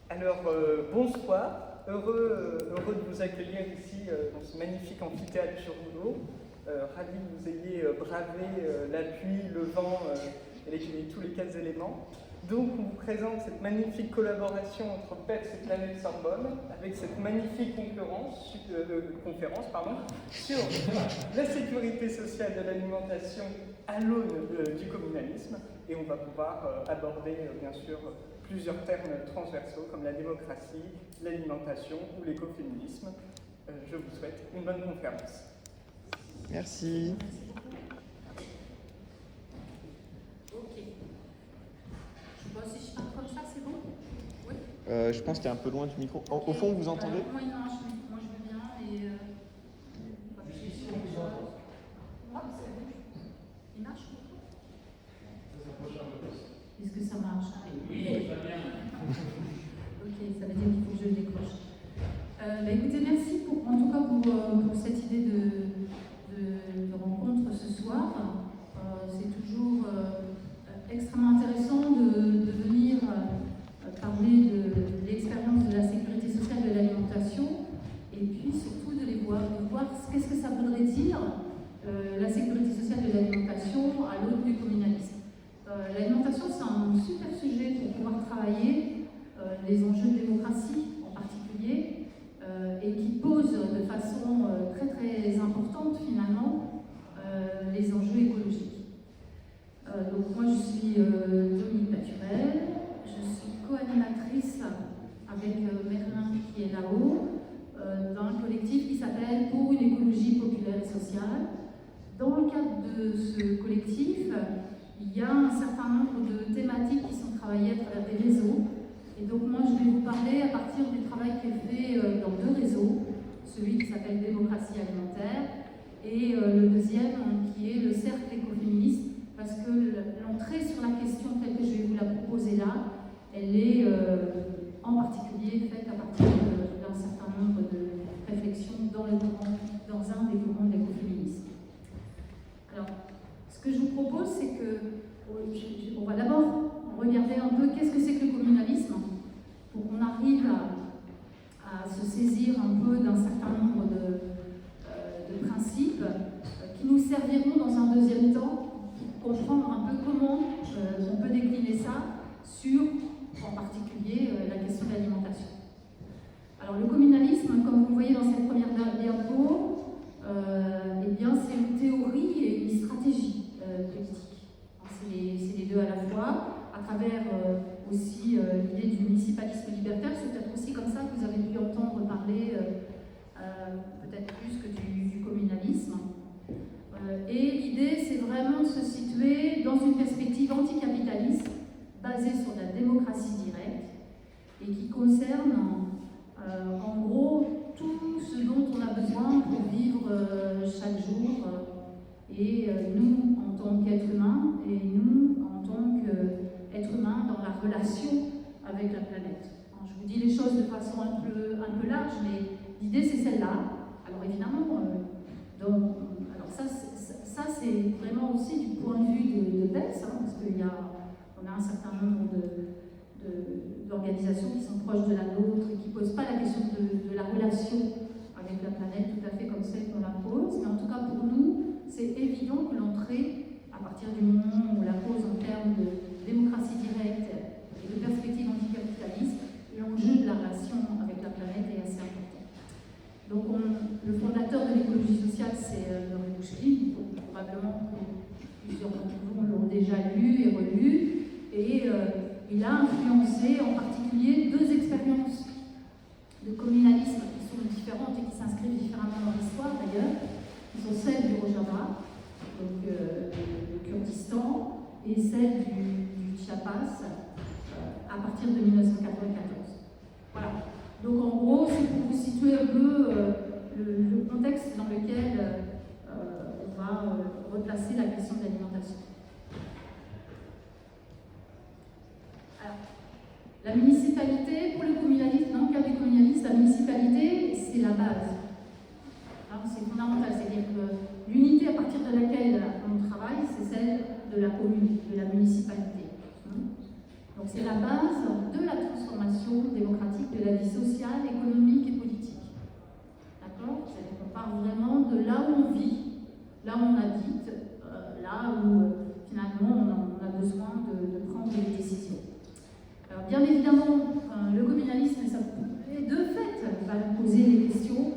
Alors, bonsoir, heureux de vous accueillir ici dans ce magnifique amphithéâtre Giroudeau. Ravi que vous ayez bravé la pluie, le vent et tous les quatre éléments. Donc, on vous présente cette magnifique collaboration entre PEPS et Planète Sorbonne, avec cette magnifique conférence sur la sécurité sociale de l'alimentation à l'aune du communalisme. Et on va pouvoir aborder, bien sûr, plusieurs termes transversaux comme la démocratie, l'alimentation ou l'écoféminisme. Je vous souhaite une bonne conférence. Merci. Ok. Je sais pas si je parle comme ça, c'est bon? Oui. Je pense qu'il est un peu loin du micro. Au fond, vous entendez? Moi, non, moi je veux bien. Et, il marche? Est-ce que ça marche? Oui, très bien. Ok, ça veut dire qu'il faut que je décroche. Écoutez, merci en tout cas pour cette idée de rencontre ce soir. C'est toujours extrêmement intéressant de venir parler de l'expérience de la sécurité sociale de l'alimentation et puis surtout de voir qu'est-ce que ça voudrait dire la sécurité sociale de l'alimentation à l'aune du communalisme. L'alimentation, c'est un super sujet pour pouvoir travailler les enjeux de démocratie en particulier et qui pose de façon très très importante finalement les enjeux écologiques. Donc moi je suis Dominique Paturel, je suis co-animatrice avec Merlin qui est là-haut d'un collectif qui s'appelle Pour une écologie populaire et sociale. Dans le cadre de ce collectif, il y a un certain nombre de thématiques qui sont travaillées à travers des réseaux. Et donc moi je vais vous parler à partir du travail qui est fait dans deux réseaux, celui qui s'appelle Démocratie alimentaire et le deuxième qui est le Cercle écoféministe, parce que l'entrée sur la question telle que je vais vous la proposer là, elle est en particulier faite à partir d'un certain nombre de réflexions dans un des courants de l'écoféminisme. Alors, ce que je vous propose, c'est que on va d'abord regarder un peu qu'est-ce que c'est que le communalisme, pour qu'on arrive à se saisir un peu d'un certain nombre de principes qui nous serviront dans un deuxième temps pour comprendre un peu comment on peut décliner ça sur, en particulier, la question de l'alimentation. Alors le communalisme, comme vous le voyez dans cette première diapo, eh bien, c'est une théorie et une stratégie politique. C'est les deux à la fois, à travers aussi l'idée du municipalisme libertaire. C'est peut-être aussi comme ça que vous avez pu entendre parler, peut-être plus que du communalisme. Et l'idée, c'est vraiment de se situer dans une perspective anticapitaliste, basée sur la démocratie directe, et qui concerne, en gros, tout ce dont on a besoin pour vivre chaque jour, et nous en tant qu'êtres humains, et nous en tant qu'êtres humains dans la relation avec la planète. Alors, je vous dis les choses de façon un peu large, mais l'idée c'est celle-là. Alors évidemment, alors ça c'est vraiment aussi du point de vue de PEPS, parce qu'on a un certain nombre d'organisations qui sont proches de la nôtre et qui ne posent pas la question de la relation avec la planète tout à fait comme celle qu'on la pose, mais en tout cas pour nous, c'est évident que l'entrée, à partir du moment où on la pose en termes de démocratie directe et de perspective anticapitaliste, l'enjeu de la relation avec la planète est assez important. Donc le fondateur de l'écologie sociale, c'est Henri Bouchely, probablement que plusieurs d'entre vous l'ont déjà lu et relu, et il a influencé en particulier deux expériences de communalisme qui sont différentes et qui s'inscrivent différemment dans l'histoire d'ailleurs, qui sont celles du Rojava, donc le Kurdistan, et celles du Chiapas à partir de 1994. Voilà. Donc en gros, c'est pour vous situer un peu le contexte dans lequel on va replacer la question de l'alimentation. Alors, la municipalité, pour le communalisme, dans le cas du communalisme, la municipalité, c'est la base. C'est fondamental, c'est-à-dire que l'unité à partir de laquelle on travaille, c'est celle de la commune, de la municipalité. Donc c'est la base de la transformation démocratique social, économique et politique. D'accord? C'est-à-dire qu'on part vraiment de là où on vit, là où on habite, là où finalement on a besoin de prendre des décisions. Alors, bien évidemment, le communalisme, ça, de fait, va nous poser les questions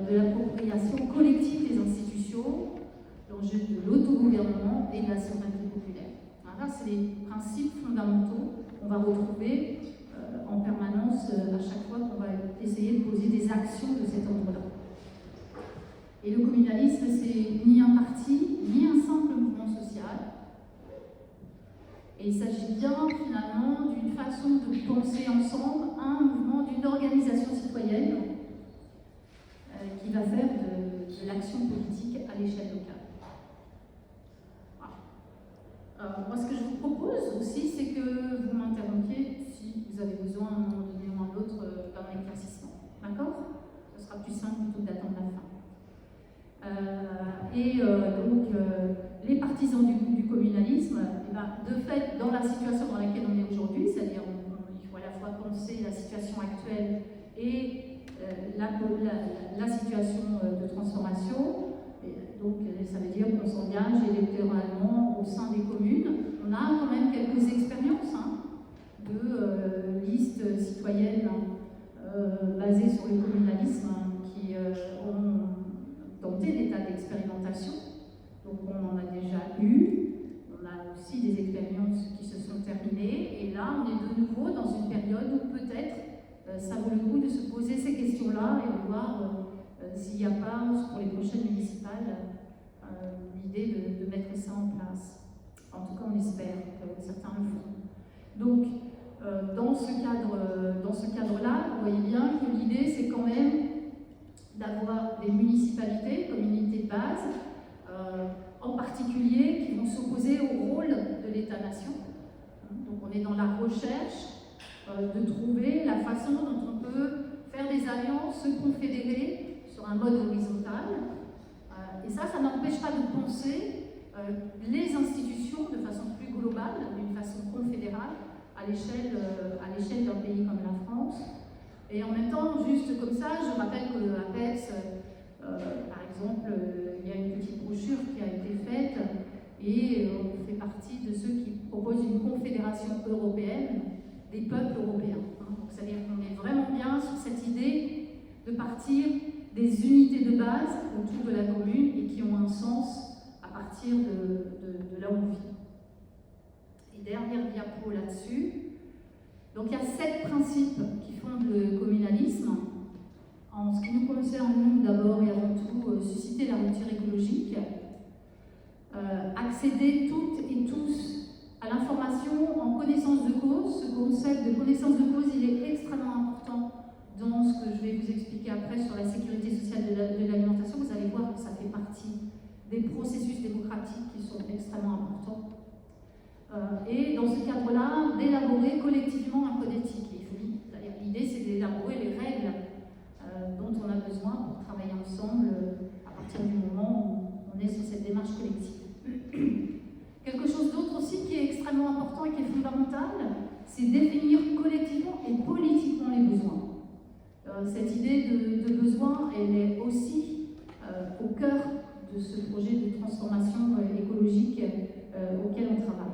de l'appropriation collective des institutions, l'enjeu de l'autogouvernement et de la souveraineté populaire. Alors là, c'est les principes fondamentaux qu'on va retrouver en permanence à chaque fois qu'on va essayer de poser des actions de cet ordre-là. Et le communalisme, c'est ni un parti, ni un simple mouvement social. Et il s'agit bien finalement d'une façon de penser ensemble un mouvement, d'une organisation citoyenne qui va faire de l'action politique à l'échelle locale. Voilà. Moi, ce que je vous propose aussi, c'est que vous m'interrompiez si vous avez besoin à un moment donné ou à un autre d'un éclaircissement. D'accord? Ce sera plus simple plutôt que d'attendre la fin. Donc, les partisans du communalisme, de fait, dans la situation dans laquelle on est aujourd'hui, c'est-à-dire il faut à la fois penser la situation actuelle et la situation de transformation. Et donc, ça veut dire qu'on s'engage électoralement au sein des communes. On a quand même quelques expériences de listes citoyennes basées sur le communalisme qui ont tenté des tas d'expérimentations. Donc on en a déjà eu, on a aussi des expériences qui se sont terminées, et là on est de nouveau dans une période où peut-être ça vaut le coup de se poser ces questions-là et de voir s'il n'y a pas, pour les prochaines municipales, l'idée de mettre ça en place. En tout cas on espère que certains le font. Donc dans ce cadre-là, vous voyez bien que l'idée c'est quand même d'avoir des municipalités, communautés de base, en particulier qui vont s'opposer au rôle de l'État-nation. Donc on est dans la recherche de trouver la façon dont on peut faire des alliances, se confédérer sur un mode horizontal. Et ça n'empêche pas de penser les institutions de façon plus globale, d'une façon confédérale, à l'échelle d'un pays comme la France. Et en même temps, juste comme ça, je rappelle que l'APEX, par exemple, il y a une petite brochure qui a été faite et on fait partie de ceux qui proposent une confédération européenne des peuples européens. Donc, c'est-à-dire qu'on est vraiment bien sur cette idée de partir des unités de base autour de la commune et qui ont un sens à partir de là où on vit. Et dernière diapo là-dessus. Donc il y a 7 principes qui fondent le communalisme. En ce qui nous concerne, nous, d'abord et avant tout, susciter la rupture écologique, accéder toutes et tous à l'information en connaissance de cause. Ce concept de connaissance de cause, il est extrêmement important dans ce que je vais vous expliquer après sur la sécurité sociale de l'alimentation. Vous allez voir que ça fait partie des processus démocratiques qui sont extrêmement importants. Et dans ce cadre-là, d'élaborer collectivement un code éthique. L'idée, c'est d'élaborer les règles dont on a besoin pour travailler ensemble à partir du moment où on est sur cette démarche collective. Quelque chose d'autre aussi qui est extrêmement important et qui est fondamental, c'est définir collectivement et politiquement les besoins. Cette idée de besoin, elle est aussi au cœur de ce projet de transformation écologique auquel on travaille.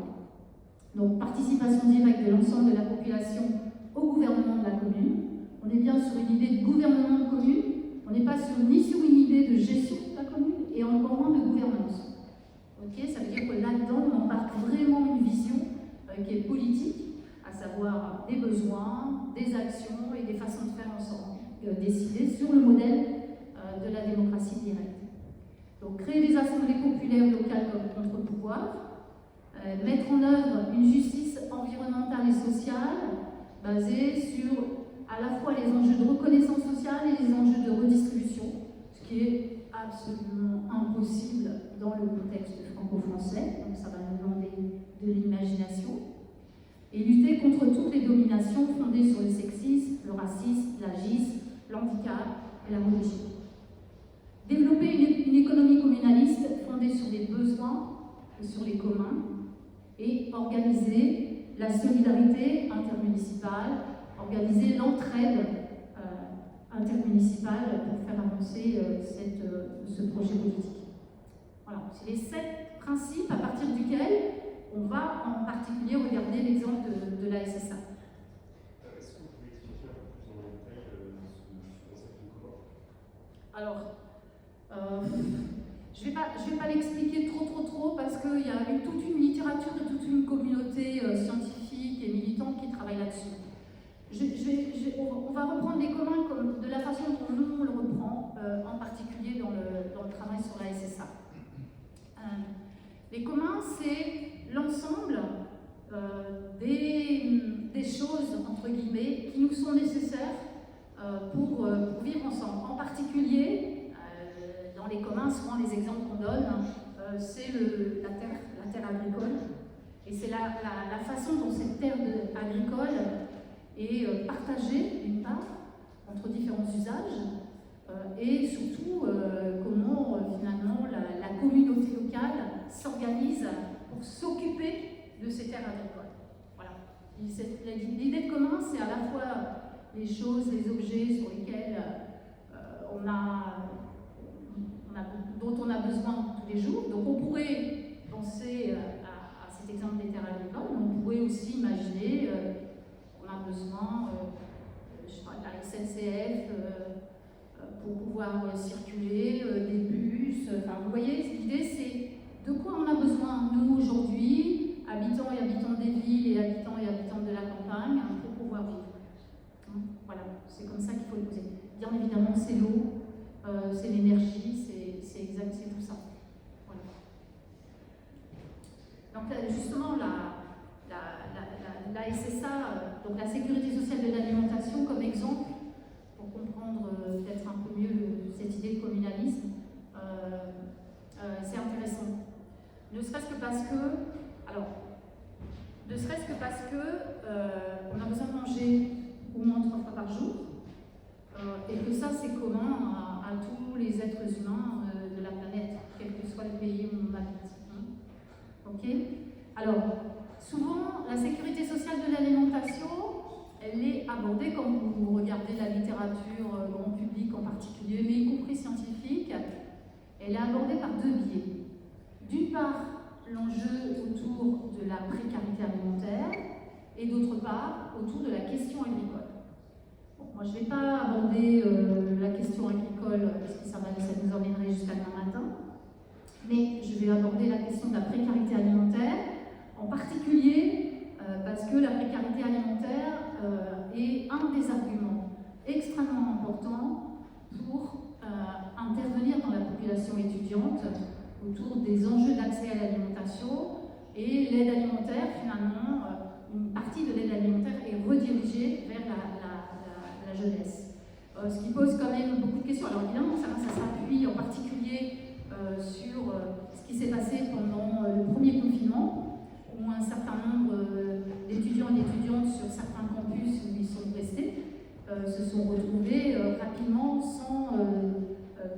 Donc, participation directe de l'ensemble de la population au gouvernement de la commune. On est bien sur une idée de gouvernement de commune, on n'est pas ni sur une idée de gestion de la commune et encore moins de gouvernance. Okay, ça veut dire que là-dedans, on embarque vraiment une vision qui est politique, à savoir des besoins, des actions et des façons de faire ensemble, décidées sur le modèle de la démocratie directe. Donc, créer des assemblées populaires locales comme contre-pouvoir, mettre en œuvre une justice environnementale et sociale basée sur à la fois les enjeux de reconnaissance sociale et les enjeux de redistribution, ce qui est absolument impossible dans le contexte franco-français, donc ça va nous demander de l'imagination, et lutter contre toutes les dominations fondées sur le sexisme, le racisme, l'agisme, l'handicap et la religion. Développer une économie communaliste fondée sur les besoins et sur les communs, et organiser la solidarité intermunicipale, organiser l'entraide intermunicipale pour faire avancer ce projet politique. Voilà, c'est les 7 principes à partir duquel on va en particulier regarder l'exemple de la SSA. Est-ce que vous pouvez expliquer un peu plus en détail ce concept de commun? Alors, je vais pas l'expliquer trop parce qu'il y a eu toute une littérature et toute une communauté scientifique et militante qui travaille là-dessus. On va reprendre les communs comme de la façon dont nous on le reprend, en particulier dans le travail sur la SSA. Les communs, c'est l'ensemble des choses, entre guillemets, qui nous sont nécessaires pour vivre ensemble. En particulier, dans les communs, souvent les exemples qu'on donne, c'est la terre agricole. Et c'est la façon dont cette terre agricole est partagée, d'une part, entre différents usages, et surtout comment finalement la communauté locale s'organise pour s'occuper de ces terres agricoles. Voilà. L'idée de commun, c'est à la fois les choses, les objets sur lesquels dont on a besoin tous les jours. Donc on pourrait penser à cet exemple des terres agricoles, mais on pourrait aussi imaginer qu'on a besoin je sais pas, de la SNCF pour pouvoir circuler, des bus. Enfin, vous voyez, l'idée c'est de quoi on a besoin, nous, aujourd'hui, habitants et habitantes des villes et habitants et habitantes de la campagne, pour pouvoir vivre. Voilà, c'est comme ça qu'il faut le poser. Bien évidemment, c'est l'eau, c'est l'énergie, c'est tout ça. Voilà. Donc justement, la SSA, donc la sécurité sociale de l'alimentation, comme exemple, pour comprendre peut-être un peu mieux cette idée de communalisme, c'est intéressant. Ne serait-ce que parce que on a besoin de manger au moins 3 fois par jour, et que ça c'est commun à tous les êtres humains de la planète, quel que soit le pays où on habite. Ok. Alors, souvent, la sécurité sociale de l'alimentation, elle est abordée, quand vous regardez la littérature grand public en particulier, mais y compris scientifique, elle est abordée par 2 biais. D'une part, l'enjeu autour de la précarité alimentaire, et d'autre part, autour de la question agricole. Bon, moi, je ne vais pas aborder la question agricole, parce que ça nous emmènerait jusqu'à demain matin, mais je vais aborder la question de la précarité alimentaire, en particulier parce que la précarité alimentaire est un des arguments extrêmement importants pour intervenir dans la population étudiante autour des enjeux d'accès à l'alimentation, et l'aide alimentaire, finalement, une partie de l'aide alimentaire est redirigée vers la jeunesse. Ce qui pose quand même beaucoup de questions. Alors évidemment, ça s'appuie en particulier sur ce qui s'est passé pendant le premier confinement, où un certain nombre d'étudiants et d'étudiantes sur certains campus où ils sont restés se sont retrouvés rapidement sans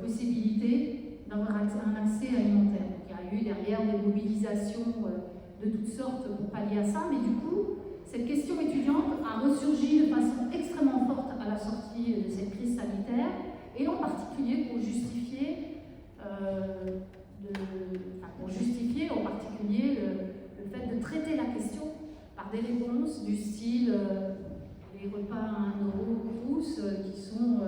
possibilité d'avoir un accès alimentaire. Donc, il y a eu derrière des mobilisations de toutes sortes pour pallier à ça, mais du coup, cette question étudiante a ressurgi de façon extrêmement forte à la sortie de cette crise sanitaire, et en particulier pour justifier en particulier le fait de traiter la question par des réponses du style les repas à 1 euro tous, qui sont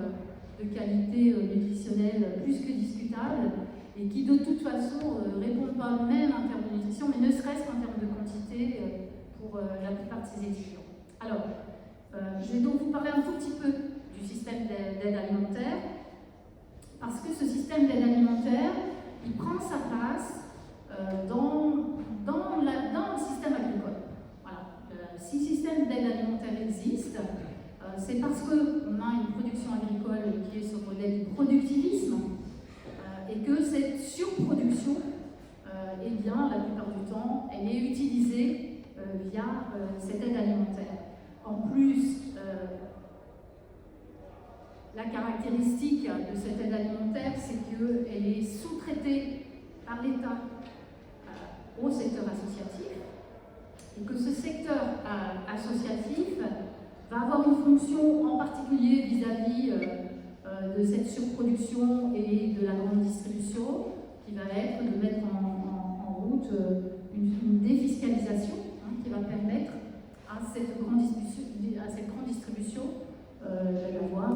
de qualité nutritionnelle plus que discutable, et qui de toute façon répondent pas même en termes de nutrition, mais ne serait-ce qu'en termes de quantité pour la plupart de ces étudiants. Alors, je vais donc vous parler un tout petit peu du système d'aide alimentaire, parce que ce système d'aide alimentaire, il prend sa place dans le système agricole. Voilà. Si le système d'aide alimentaire existe, c'est parce qu'on a une production agricole qui est sur le modèle du productivisme, et que cette surproduction, eh bien, la plupart du temps, elle est utilisée via cette aide alimentaire. En plus, la caractéristique de cette aide alimentaire, c'est qu'elle est sous-traitée par l'État au secteur associatif, et que ce secteur associatif va avoir une fonction en particulier vis-à-vis de cette surproduction et de la grande distribution, qui va être de mettre en route une défiscalisation qui va permettre à cette grande distribution d'avoir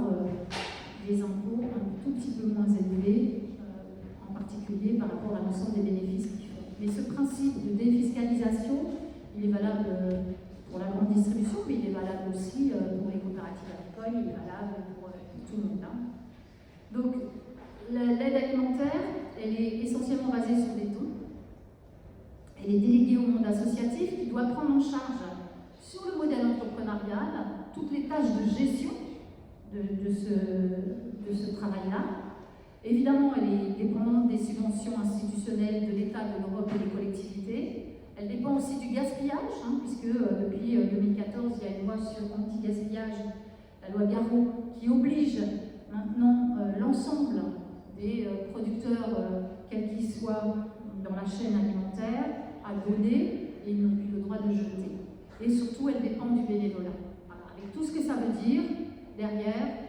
des impôts un tout petit peu moins élevés, en particulier par rapport à l'ensemble des bénéfices qu'ils font. Mais ce principe de défiscalisation, il est valable pour la grande distribution, mais il est valable aussi pour les coopératives agricoles, il est valable pour tout le monde. Donc, l'aide alimentaire, elle est essentiellement basée sur des dons. Elle est déléguée au monde associatif qui doit prendre en charge, sur le modèle entrepreneurial, toutes les tâches de gestion de ce travail-là. Évidemment, elle est dépendante des subventions institutionnelles de l'État, de l'Europe et des collectivités. Elle dépend aussi du gaspillage, puisque depuis 2014, il y a une loi sur anti-gaspillage, la loi Garot, qui oblige maintenant l'ensemble des producteurs, quels qu'ils soient dans la chaîne alimentaire, à donner, et ils n'ont plus le droit de jeter. Et surtout, elle dépend du bénévolat. Voilà. Avec tout ce que ça veut dire, derrière,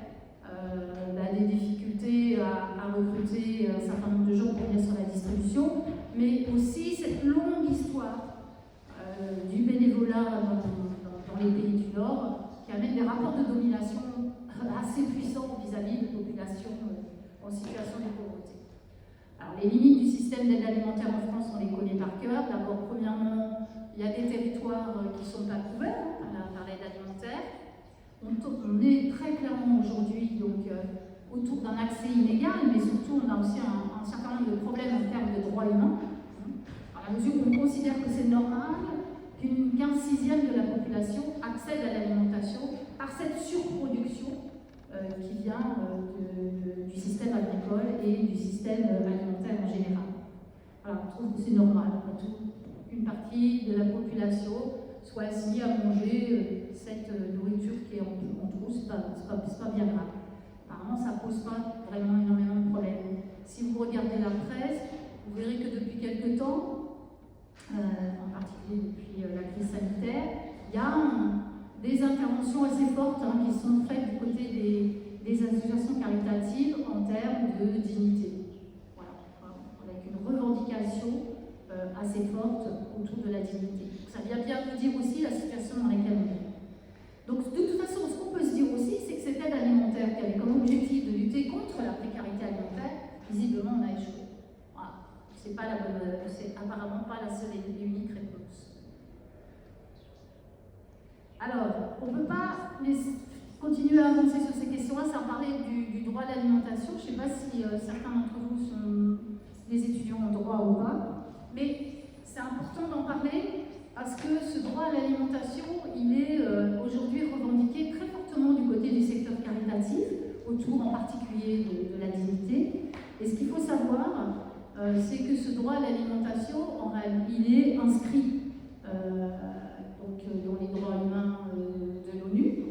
des difficultés à recruter un certain nombre de gens pour venir sur la distribution, mais aussi cette longue histoire du bénévolat dans les pays du Nord, qui amène des rapports de domination assez puissants vis-à-vis de populations en situation de pauvreté. Alors, les limites du système d'aide alimentaire en France, on les connaît par cœur. D'abord, premièrement, il y a des territoires qui ne sont pas couverts par l'aide alimentaire. On est très clairement aujourd'hui autour d'un accès inégal, mais surtout on a aussi un certain nombre de problèmes en termes de droits humains. À la mesure où on considère que c'est normal qu'un sixième de la population accède à l'alimentation par cette surproduction qui vient du système agricole et du système alimentaire en général. Voilà, on trouve que c'est normal qu'une partie de la population soit assignée à manger cette nourriture qui est en trop, c'est pas bien grave. Apparemment, ça ne pose pas vraiment énormément de problèmes. Si vous regardez la presse, vous verrez que depuis quelque temps, en particulier depuis la crise sanitaire, il y a des interventions assez fortes qui sont faites du côté des associations caritatives en termes de dignité. Voilà, avec une revendication assez forte autour de la dignité. Donc, ça vient bien nous dire aussi la situation dans laquelle on est. Donc de toute façon, ce qu'on peut se dire aussi, c'est que cette aide alimentaire qui avait comme objectif de lutter contre la précarité alimentaire, visiblement on a échoué. Voilà. C'est apparemment pas la seule et unique réponse. Alors, on ne peut pas continuer à avancer sur ces questions-là sans parler du droit à l'alimentation. Je ne sais pas si certains d'entre vous sont des étudiants en droit ou pas, mais c'est important d'en parler parce que ce droit à l'alimentation, il est aujourd'hui revendiqué très fortement du côté du secteur caritatif, autour en particulier de la dignité. Et ce qu'il faut savoir, c'est que ce droit à l'alimentation, il est inscrit dans les droits humains de l'ONU,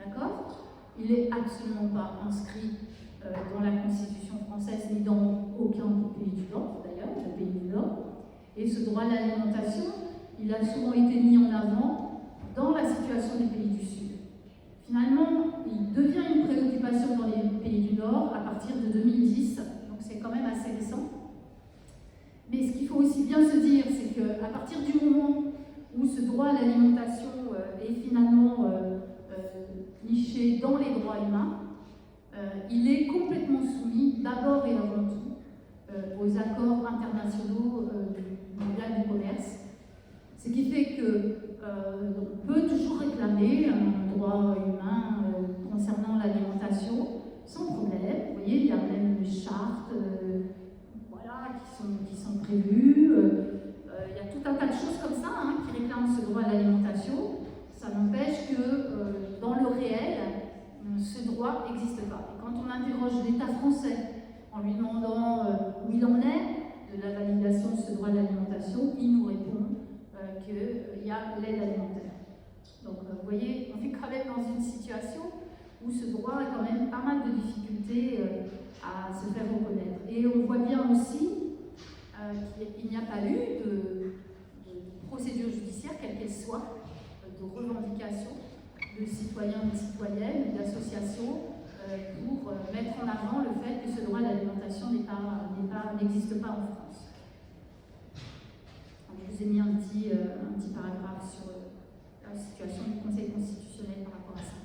d'accord ? Il n'est absolument pas inscrit dans la Constitution française, ni dans aucun pays du Nord, d'ailleurs, le pays du Nord. Et ce droit à l'alimentation, il a souvent été mis en avant dans la situation des pays du Sud. Finalement, il devient une préoccupation dans les pays du Nord à partir de 2010, donc c'est quand même assez récent. Mais ce qu'il faut aussi bien se dire, c'est qu'à partir du moment où ce droit à l'alimentation est finalement niché dans les droits humains, il est complètement soumis d'abord et avant tout aux accords internationaux mondiaux du commerce. Ce qui fait qu'on peut toujours réclamer un droit humain concernant l'alimentation sans problème. Vous voyez, il y a même des chartes qui sont prévues. Il y a tout un tas de choses comme ça qui réclament ce droit à l'alimentation. Ça n'empêche que dans le réel, ce droit n'existe pas. Et quand on interroge l'État français en lui demandant où il en est de la validation de ce droit à l'alimentation, il nous répond qu'il y a l'aide alimentaire. Donc vous voyez, on est quand même dans une situation où ce droit a quand même pas mal de difficultés à se faire reconnaître. Et on voit bien aussi qu'il n'y a pas eu de procédure judiciaire, quelle qu'elle soit, de revendication de citoyens et de citoyennes, d'associations pour mettre en avant le fait que ce droit à l'alimentation n'existe pas en France. Donc, je vous ai mis un petit paragraphe sur la situation du Conseil constitutionnel par rapport à ça.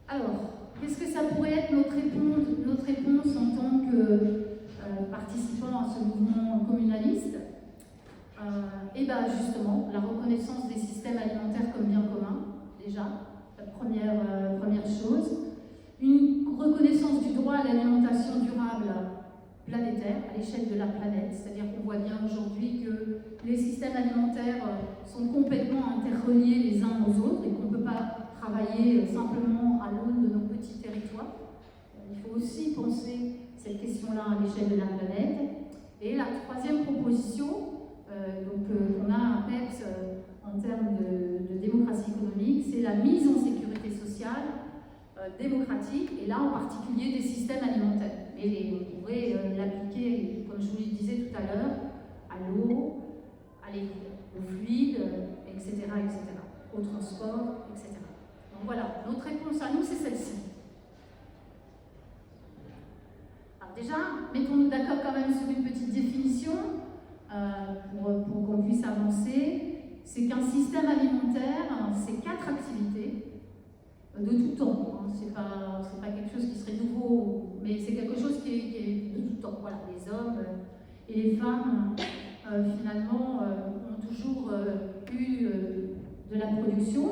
Alors, qu'est-ce que ça pourrait être notre réponse en tant que participant à ce mouvement communaliste? Et bien justement, la reconnaissance des systèmes alimentaires comme bien commun, déjà, la première chose. Une reconnaissance du droit à l'alimentation durable planétaire, à l'échelle de la planète, c'est-à-dire qu'on voit bien aujourd'hui que les systèmes alimentaires sont complètement interreliés les uns aux autres et qu'on ne peut pas travailler simplement à l'aune de nos petits territoires. Il faut aussi penser cette question-là à l'échelle de la planète. Et la troisième proposition, on a un PEPS en termes de démocratie économique, c'est la mise en sécurité sociale démocratique, et là en particulier des systèmes alimentaires. Mais on pourrait l'appliquer, comme je vous le disais tout à l'heure, à l'eau, aux fluides, etc., au transport, etc. Donc voilà, notre réponse à nous, c'est celle-ci. Alors déjà, mettons-nous d'accord quand même sur une petite définition pour qu'on puisse avancer. C'est qu'un système alimentaire, c'est 4 activités de tout temps. C'est pas quelque chose qui serait nouveau, mais c'est quelque chose qui est de tout temps. Voilà, les hommes et les femmes, finalement, ont toujours eu de la production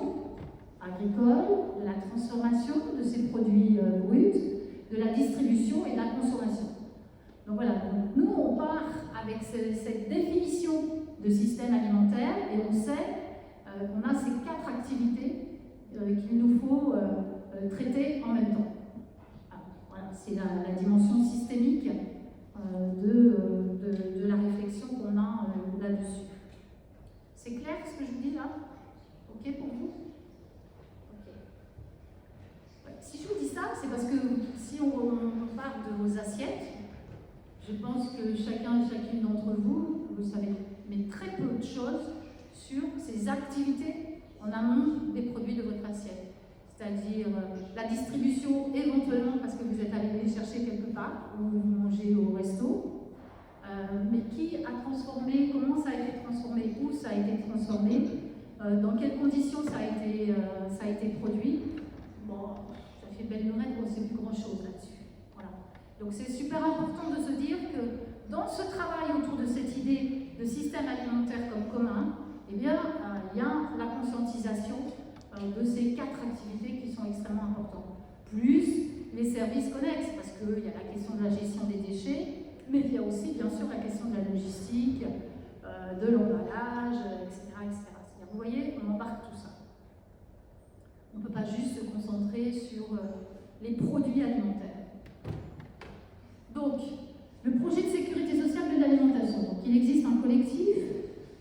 agricole, de la transformation de ces produits bruts, de la distribution et de la consommation. Donc voilà, donc nous on part avec cette définition de système alimentaire et on sait qu'on a ces 4 activités qu'il nous faut traiter en même temps. Voilà, c'est la dimension systémique de la réflexion qu'on a là-dessus. C'est clair ce que je vous dis là? Ok pour vous? Ok. Ouais. Si je vous dis ça, c'est parce que si on part de vos assiettes, je pense que chacun et chacune d'entre vous, vous savez, mais très peu de choses sur ces activités en amont des produits de votre assiette. C'est-à-dire la distribution éventuellement parce que vous êtes allé les chercher quelque part ou vous mangez au resto, mais qui a transformé, comment ça a été transformé, où ça a été transformé, dans quelles conditions ça a été produit. Bon, ça fait belle lurette, on ne sait plus grand-chose là-dessus. Voilà. Donc c'est super important de se dire que dans ce travail autour de cette idée de système alimentaire comme commun, eh bien, il y a la conscientisation de ces 4 activités qui sont extrêmement importantes. Plus les services connexes, parce qu'il y a la question de la gestion des déchets, mais il y a aussi bien sûr la question de la logistique, de l'emballage, etc. C'est-à-dire, vous voyez, on embarque tout ça. On ne peut pas juste se concentrer sur les produits alimentaires. Donc, le projet de sécurité sociale de l'alimentation. Donc, il existe un collectif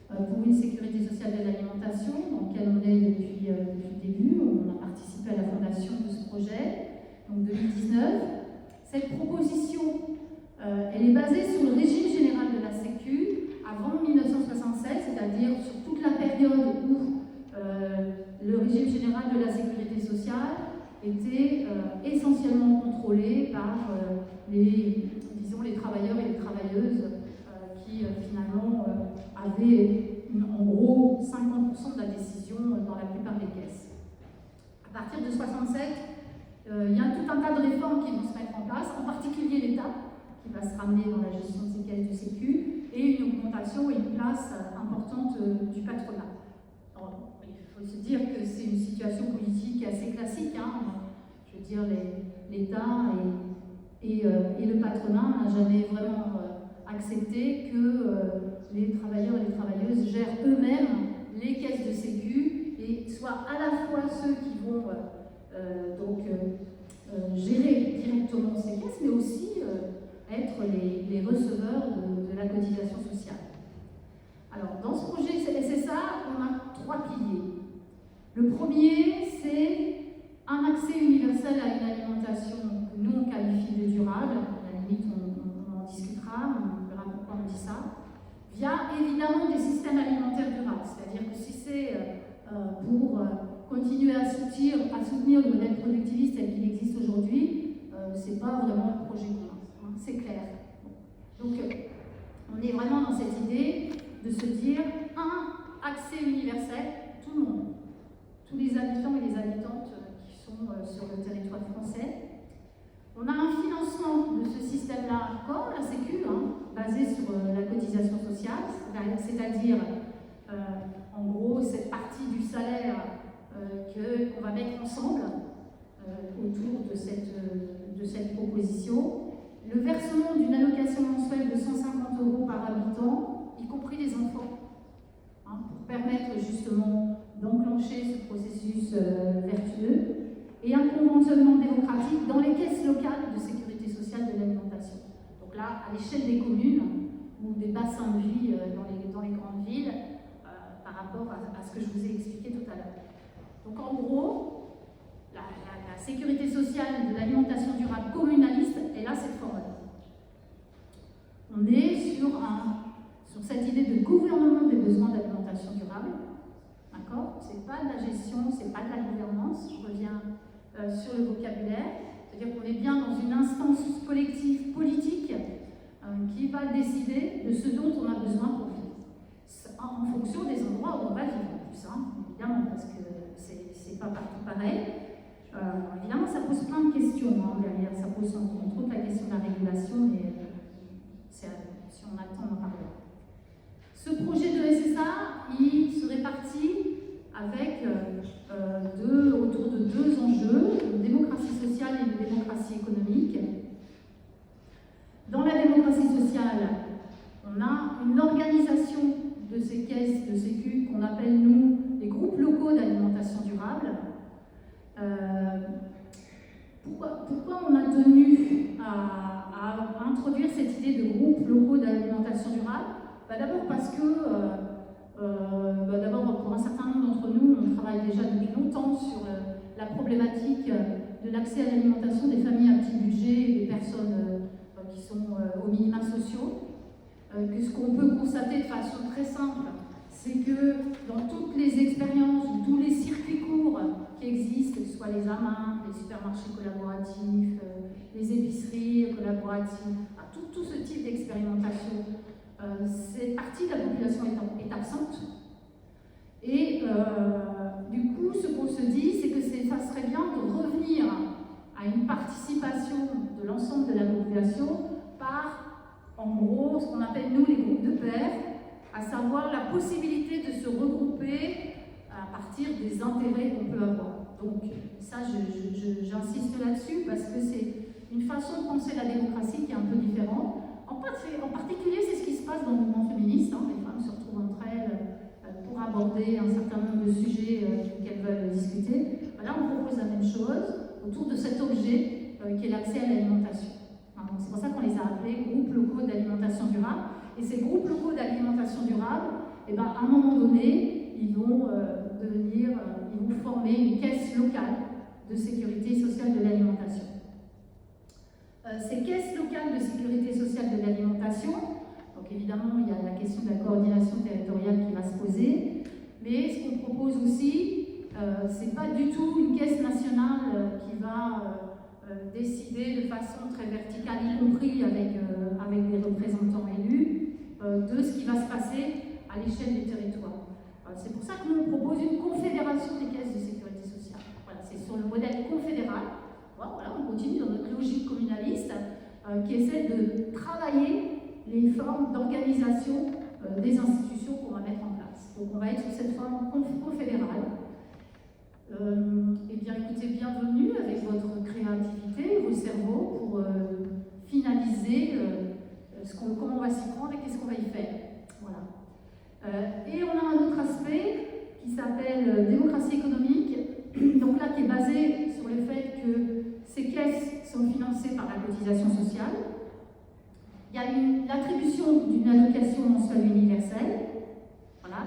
pour une sécurité sociale de l'alimentation, dans lequel on est depuis le début. On a participé à la fondation de ce projet, donc 2019. Cette proposition, elle est basée sur le régime général de la Sécu avant 1976, c'est-à-dire sur toute la période où le régime général de la sécurité sociale était essentiellement contrôlé par les travailleurs et les travailleuses qui finalement avaient en gros 50% de la décision dans la plupart des caisses. À partir de 1967, il y a tout un tas de réformes qui vont se mettre en place, en particulier l'État, qui va se ramener dans la gestion de ces caisses de sécu, et une augmentation et une place importante du patronat. Alors, il faut se dire que c'est une situation politique assez classique. Je veux dire, l'État et le patronat n'ont jamais vraiment accepté que les travailleurs et les travailleuses gèrent eux-mêmes les caisses de sécu et soient à la fois ceux qui vont gérer directement ces caisses, mais aussi être les receveurs de la cotisation sociale. Alors, dans ce projet SSA, on a 3 piliers. Le premier, c'est un accès universel à une alimentation que nous on qualifie de durable. À la limite, on en discutera, on verra pourquoi on dit ça. Via évidemment des systèmes alimentaires durables, c'est-à-dire que si c'est pour continuer à soutenir le modèle productiviste tel qu'il existe aujourd'hui, c'est pas vraiment un projet commun, hein, c'est clair. Donc, on est vraiment dans cette idée de se dire, accès universel, tout le monde, tous les habitants et les habitantes qui sont sur le territoire français. On a un financement de ce système-là, comme la Sécu, basé sur la cotisation sociale, c'est-à-dire, en gros, cette partie du salaire qu'on va mettre ensemble autour de cette proposition. Le versement d'une allocation mensuelle de 150 € par habitant, y compris les enfants, pour permettre justement d'enclencher ce processus vertueux, et un conventionnement démocratique dans les caisses locales de sécurité sociale de l'alimentation. Donc là, à l'échelle des communes ou des bassins de vie dans les grandes villes, par rapport à ce que je vous ai expliqué tout à l'heure. Donc en gros, la sécurité sociale de l'alimentation durable communaliste, elle a cette forme-là. On est sur cette idée de gouvernement des besoins d'alimentation durable. D'accord ? C'est pas de la gestion, c'est pas de la gouvernance. Je reviens sur le vocabulaire. C'est-à-dire qu'on est bien dans une instance collective politique qui va décider de ce dont on a besoin pour vivre. En fonction des endroits où on va vivre en plus, évidemment, parce que c'est pas partout pareil. Évidemment, ça pose plein de questions derrière. Ça pose entre autres la question de la régulation, mais si on a le temps d'en parler. Ce projet de SSA, il se répartit avec autour de deux enjeux, une démocratie sociale et une démocratie économique. Dans la démocratie sociale, on a une organisation de ces caisses de sécu qu'on appelle, nous, les groupes locaux d'alimentation durable. Pourquoi on a tenu à introduire cette idée de groupes locaux d'alimentation durable ? D'abord parce que d'abord, pour un certain nombre d'entre nous, on travaille déjà depuis longtemps sur la problématique de l'accès à l'alimentation des familles à petit budget et des personnes qui sont aux minima sociaux. Que ce qu'on peut constater de façon très simple, c'est que dans toutes les expériences, tous les circuits courts qui existent, que ce soit les AMAP, les supermarchés collaboratifs, les épiceries collaboratives, tout ce type d'expérimentation, cette partie de la population est absente. Et du coup, ce qu'on se dit, c'est que ça serait bien de revenir à une participation de l'ensemble de la population par, en gros, ce qu'on appelle nous les groupes de pairs, à savoir la possibilité de se regrouper à partir des intérêts qu'on peut avoir. Donc ça, j'insiste là-dessus parce que c'est une façon de penser la démocratie qui est un peu différente. En particulier, c'est ce qui se passe dans le mouvement féministe. Les femmes se retrouvent entre elles pour aborder un certain nombre de sujets qu'elles veulent discuter. Là, on propose la même chose autour de cet objet qui est l'accès à l'alimentation. C'est pour ça qu'on les a appelés groupes locaux d'alimentation durable. Et ces groupes locaux d'alimentation durable, à un moment donné, ils vont former une caisse locale de sécurité sociale de l'alimentation. Ces caisses locales de sécurité sociale de l'alimentation, donc évidemment il y a la question de la coordination territoriale qui va se poser, mais ce qu'on propose aussi, c'est pas du tout une caisse nationale qui va décider de façon très verticale, y compris avec des représentants élus, de ce qui va se passer à l'échelle du territoire. C'est pour ça que nous on propose une confédération des caisses de sécurité sociale. Voilà, c'est sur le modèle confédéral. Voilà, on continue dans notre logique communaliste qui essaie de travailler les formes d'organisation des institutions qu'on va mettre en place. Donc on va être sur cette forme confédérale. Eh bien écoutez, bienvenue avec votre créativité, vos cerveaux pour finaliser comment on va s'y prendre et qu'est-ce qu'on va y faire. Voilà. Et on a un autre aspect qui s'appelle démocratie économique, donc là qui est basé sur le fait que ces caisses sont financées par la cotisation sociale. Il y a l'attribution d'une allocation mensuelle universelle. Voilà.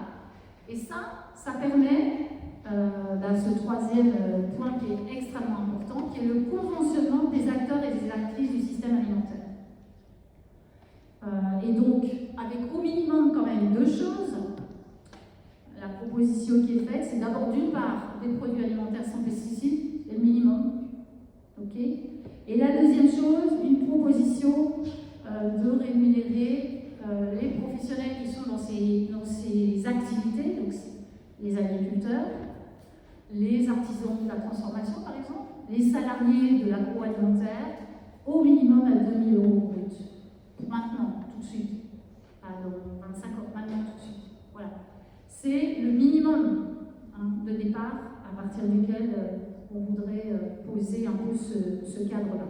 Et ça permet, ce troisième point qui est extrêmement important, qui est le conventionnement des acteurs et des actrices du système alimentaire. Et donc, avec au minimum quand même deux choses. la proposition qui est faite, c'est d'abord d'une part des produits alimentaires sans pesticides, c'est le minimum. Okay. Et la deuxième chose, une proposition de rémunérer les professionnels qui sont dans ces activités, donc les agriculteurs, les artisans de la transformation par exemple, les salariés de l'agroalimentaire, au minimum à 2 000 € brut. Maintenant, tout de suite. Dans 25 ans, maintenant, tout de suite. Voilà. C'est le minimum de départ à partir duquel on voudrait poser un peu ce cadre-là.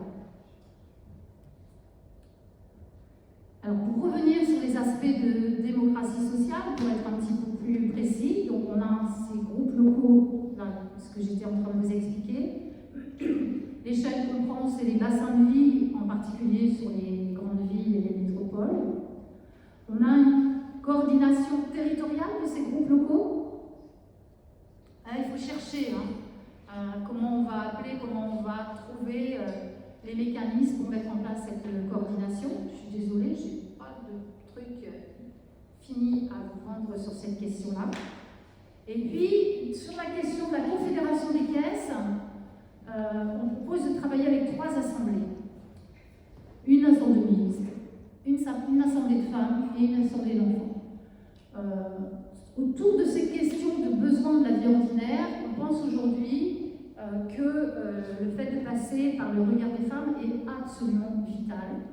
Alors, pour revenir sur les aspects de démocratie sociale, pour être un petit peu plus précis, donc on a ces groupes locaux, là, ce que j'étais en train de vous expliquer. L'échelle comprend, c'est les bassins de vie, en particulier sur les grandes villes et les métropoles. On a une coordination territoriale de ces groupes locaux. Il faut chercher comment on va appeler, comment on va trouver les mécanismes pour mettre en place cette coordination. Je suis désolée, je n'ai pas de truc fini à vous rendre sur cette question-là. Et puis, sur la question de la confédération des caisses, on propose de travailler avec 3 assemblées. Une assemblée mixte, une assemblée de femmes et une assemblée d'enfants. Autour de ces questions de besoins de la vie ordinaire, on pense aujourd'hui que le fait de passer par le regard des femmes est absolument vital.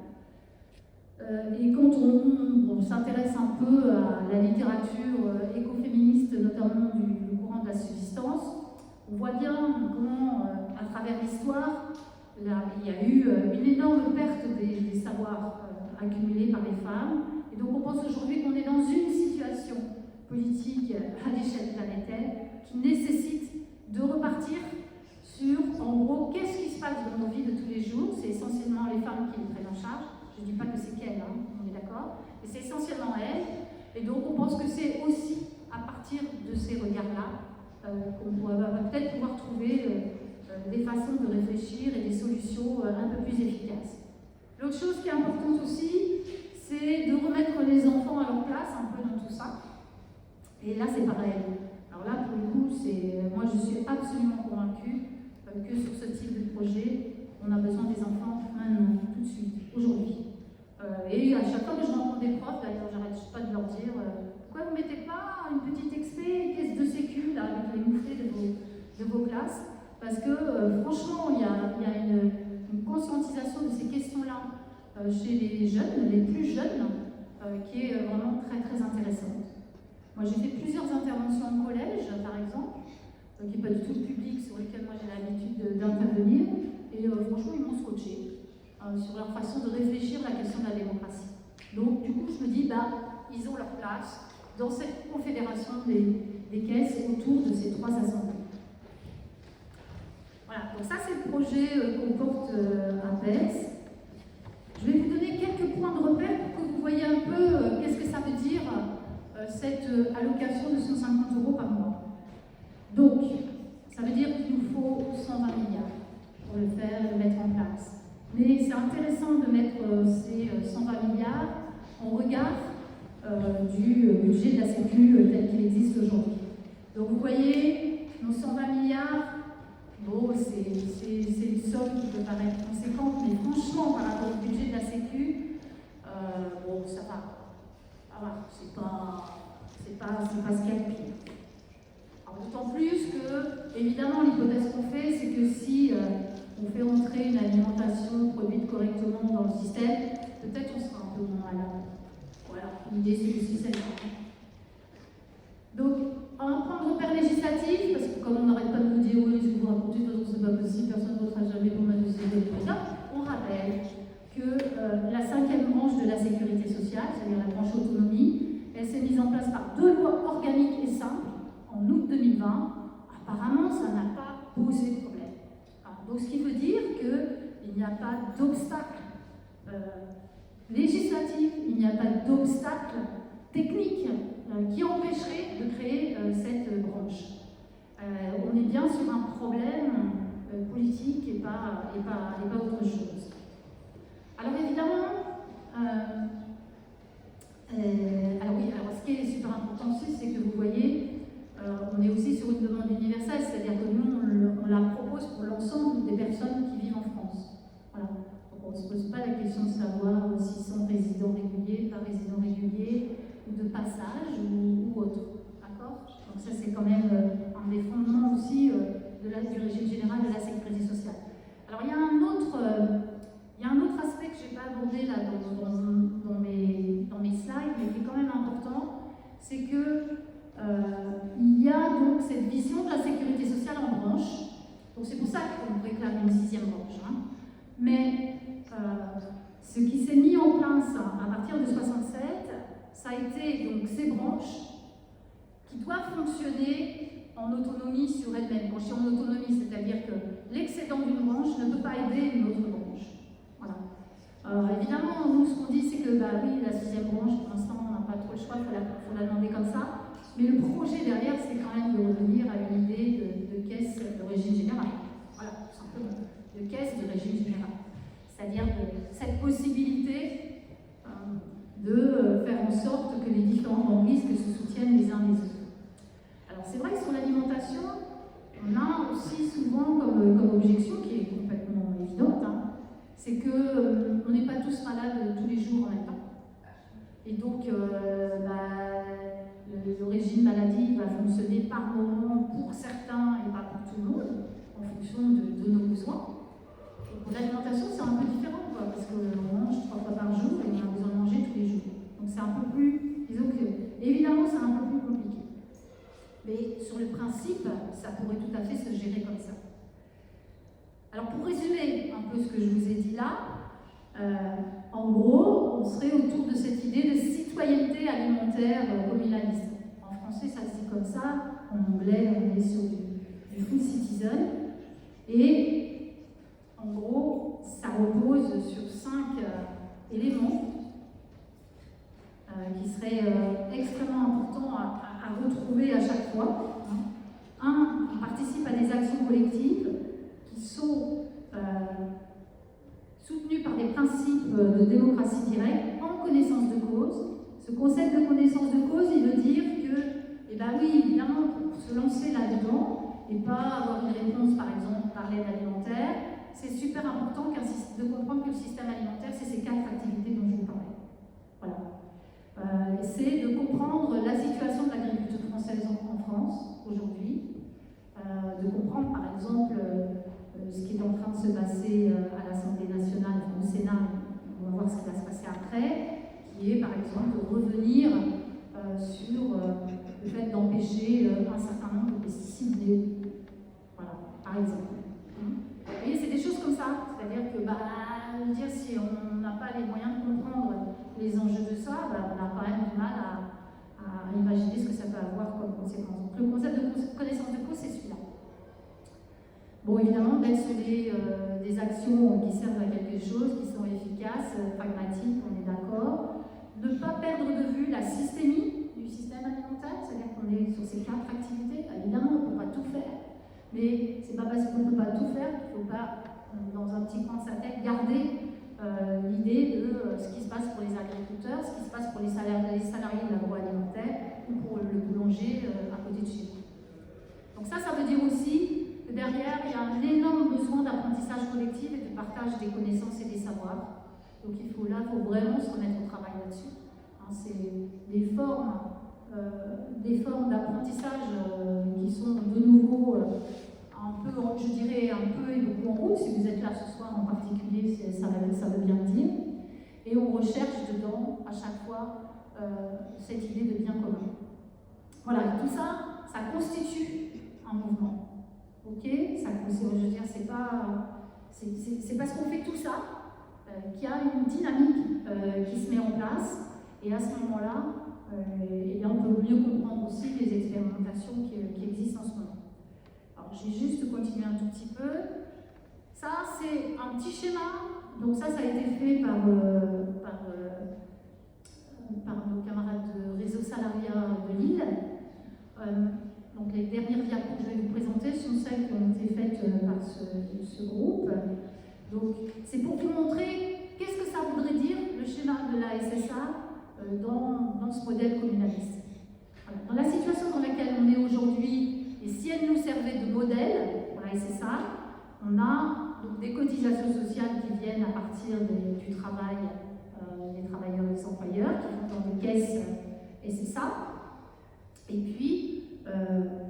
Et quand on s'intéresse un peu à la littérature écoféministe, notamment du courant de la subsistance, on voit bien comment, à travers l'histoire, il y a eu une énorme perte des savoirs accumulés par les femmes. Et donc on pense aujourd'hui qu'on est dans une situation politique à l'échelle planétaire qui nécessite de repartir sur, en gros, qu'est-ce qui se passe dans nos vies de tous les jours. C'est essentiellement les femmes qui les prennent en charge. Je ne dis pas que c'est qu'elles, on est d'accord. Mais c'est essentiellement elles. Et donc on pense que c'est aussi à partir de ces regards-là qu'on va peut-être pouvoir trouver des façons de réfléchir et des solutions un peu plus efficaces. L'autre chose qui est importante aussi, c'est de remettre les enfants à leur place un peu dans tout ça. Et là, c'est pareil. Alors là, pour le coup, moi, je suis absolument convaincue que sur ce type de projet, on a besoin des enfants maintenant, tout de suite, aujourd'hui. Et à chaque fois que je rencontre des profs, d'ailleurs, j'arrête pas de leur dire pourquoi vous ne mettez pas une petite caisse de sécu là, avec les mouflets de vos classes? Parce que franchement, il y a une conscientisation de ces questions-là chez les jeunes, les plus jeunes, qui est vraiment très très intéressante. Moi, j'ai fait plusieurs interventions en collège, par exemple, qui n'est pas du tout le public sur lequel moi j'ai l'habitude d'intervenir, et franchement, ils m'ont scotché sur leur façon de réfléchir à la question de la démocratie. Donc, du coup, je me dis, ils ont leur place dans cette confédération des caisses autour de ces 3 assemblées. Voilà, donc ça, c'est le projet qu'on porte à PES. Je vais vous donner quelques points de repère pour que vous voyez un peu qu'est-ce que ça veut dire cette allocation de 150 € par mois. Donc, ça veut dire qu'il nous faut 120 milliards pour le faire et le mettre en place. Mais c'est intéressant de mettre ces 120 milliards en regard du budget de la Sécu tel qu'il existe aujourd'hui. Donc vous voyez, nos 120 milliards, bon, c'est une somme qui peut paraître conséquente, mais franchement, par rapport au budget de la Sécu, bon, ça va. C'est pas ce qu'il y a de pire. D'autant plus que, évidemment, l'hypothèse qu'on fait, c'est que si on fait entrer une alimentation produite correctement dans le système, peut-être on sera un peu moins malade. Voilà, l'idée c'est aussi celle-là. Donc, un point de repère législatif, parce que comme on n'arrête pas de nous dire oui, ce que vous racontez, de toute façon c'est pas possible, personne ne votera jamais pour ma société de président, on rappelle que la 5e branche de la sécurité sociale, c'est-à-dire la branche autonomie, elle s'est mise en place par 2 lois organiques et simples en août 2020. Apparemment, ça n'a pas posé de problème. Donc, ce qui veut dire qu'il n'y a pas d'obstacle législatif, il n'y a pas d'obstacle technique qui empêcherait de créer cette branche. On est bien sur un problème politique et pas autre chose. Alors évidemment, alors ce qui est super important aussi, c'est que vous voyez on est aussi sur une demande universelle, c'est-à-dire que nous, on la propose pour l'ensemble des personnes qui vivent en France. Voilà. Donc on ne se pose pas la question de savoir s'ils sont résidents réguliers, pas résidents réguliers, ou de passage, ou autre. D'accord? Donc ça, c'est quand même un des fondements aussi du régime général de la sécurité sociale. Alors il y a un autre aspect que je n'ai pas abordé là dans mes slides, mais qui est quand même important, c'est que il y a donc cette vision de la sécurité sociale en branche. Donc c'est pour ça qu'on réclame une 6e branche. Hein. Mais ce qui s'est mis en place à partir de 67, ça a été donc ces branches qui doivent fonctionner en autonomie sur elles-mêmes. Quand je dis en autonomie, c'est-à-dire que l'excédent d'une branche ne peut pas aider une autre branche. Voilà. Évidemment, nous, ce qu'on dit, c'est que bah, oui, la 6e branche, pour l'instant, on n'a pas trop le choix, il faut la demander comme ça. Mais le projet derrière, c'est quand même de revenir à une idée de caisse de régime général. Voilà, tout simplement. De caisse de régime général. C'est-à-dire cette possibilité de faire en sorte que les différents risques se soutiennent les uns les autres. Alors c'est vrai que sur l'alimentation, on a aussi souvent comme objection, qui est complètement évidente, hein, c'est qu'on n'est pas tous malades tous les jours en même temps. Et donc, le régime maladie va fonctionner par moment pour certains et pas pour tout le monde, en fonction de nos besoins. Et pour l'alimentation, c'est un peu différent, quoi, parce qu'on mange 3 fois par jour et on a besoin de manger tous les jours. Donc c'est un peu plus, disons que, évidemment, c'est un peu plus compliqué. Mais sur le principe, ça pourrait tout à fait se gérer comme ça. Alors pour résumer un peu ce que je vous ai dit là, en gros, on serait autour de cette idée de citoyenneté alimentaire communaliste. En français, ça se dit comme ça. En anglais, on est sur du food citizen. Et en gros, ça repose sur 5 éléments qui seraient extrêmement importants à retrouver à chaque fois. Un, on participe à des actions collectives qui sont soutenues par des principes de démocratie directe en connaissance de cause. Ce concept de connaissance de cause, il veut dire que, eh ben oui, évidemment, pour se lancer là-dedans et pas avoir une réponse, par exemple, par l'aide alimentaire, c'est super important de comprendre que le système alimentaire, c'est ces 4 activités dont je vous parlais. Voilà. C'est de comprendre la situation de l'agriculture française en France aujourd'hui, de comprendre par exemple ce qui est en train de se passer à l'Assemblée nationale, au Sénat, on va voir ce qui va se passer après, qui est par exemple de revenir sur le fait d'empêcher un certain nombre de pesticides néo. Voilà, par exemple. Vous voyez, c'est des choses comme ça, c'est-à-dire que si on n'a pas les moyens de comprendre les enjeux de ça, on a quand même du mal à imaginer ce que ça peut avoir comme conséquence. Donc le concept de connaissance de cause, c'est celui-là. Bon, évidemment, d'être sur des actions qui servent à quelque chose, qui sont efficaces, pragmatiques, on est d'accord. Ne pas perdre de vue la systémie du système alimentaire, c'est-à-dire qu'on est sur ces 4 activités. Évidemment, on ne peut pas tout faire, mais c'est pas parce qu'on ne peut pas tout faire qu'il ne faut pas, dans un petit coin de sa tête, garder l'idée de ce qui se passe pour les agriculteurs, ce qui se passe pour les salariés de l'agroalimentaire ou pour le boulanger à côté de chez nous. Donc ça veut dire aussi que derrière, il y a un énorme besoin d'apprentissage collectif et de partage des connaissances et des savoirs. Donc il faut vraiment se remettre au travail là-dessus. Hein, c'est des formes d'apprentissage qui sont de nouveau un peu, je dirais, un peu et beaucoup en route. Si vous êtes là ce soir en particulier, ça veut bien dire. Et on recherche dedans, à chaque fois, cette idée de bien commun. Voilà, tout ça, ça constitue un mouvement. Ok, ça, je veux dire, c'est parce qu'on fait tout ça qu'il y a une dynamique qui se met en place. Et à ce moment-là, eh bien, on peut mieux comprendre aussi les expérimentations qui existent en ce moment. Alors, j'ai juste continué un tout petit peu. Ça, c'est un petit schéma. Donc ça a été fait par nos camarades de Réseau Salariat de Lille. Donc les dernières diapos que je vais vous présenter sont celles qui ont été faites par ce groupe. Donc c'est pour vous montrer qu'est-ce que ça voudrait dire le schéma de la SSA dans ce modèle communaliste. Voilà. Dans la situation dans laquelle on est aujourd'hui, et si elle nous servait de modèle pour la SSA, on a donc des cotisations sociales qui viennent à partir du travail des travailleurs et des employeurs, qui vont dans des caisses SSA. Et puis,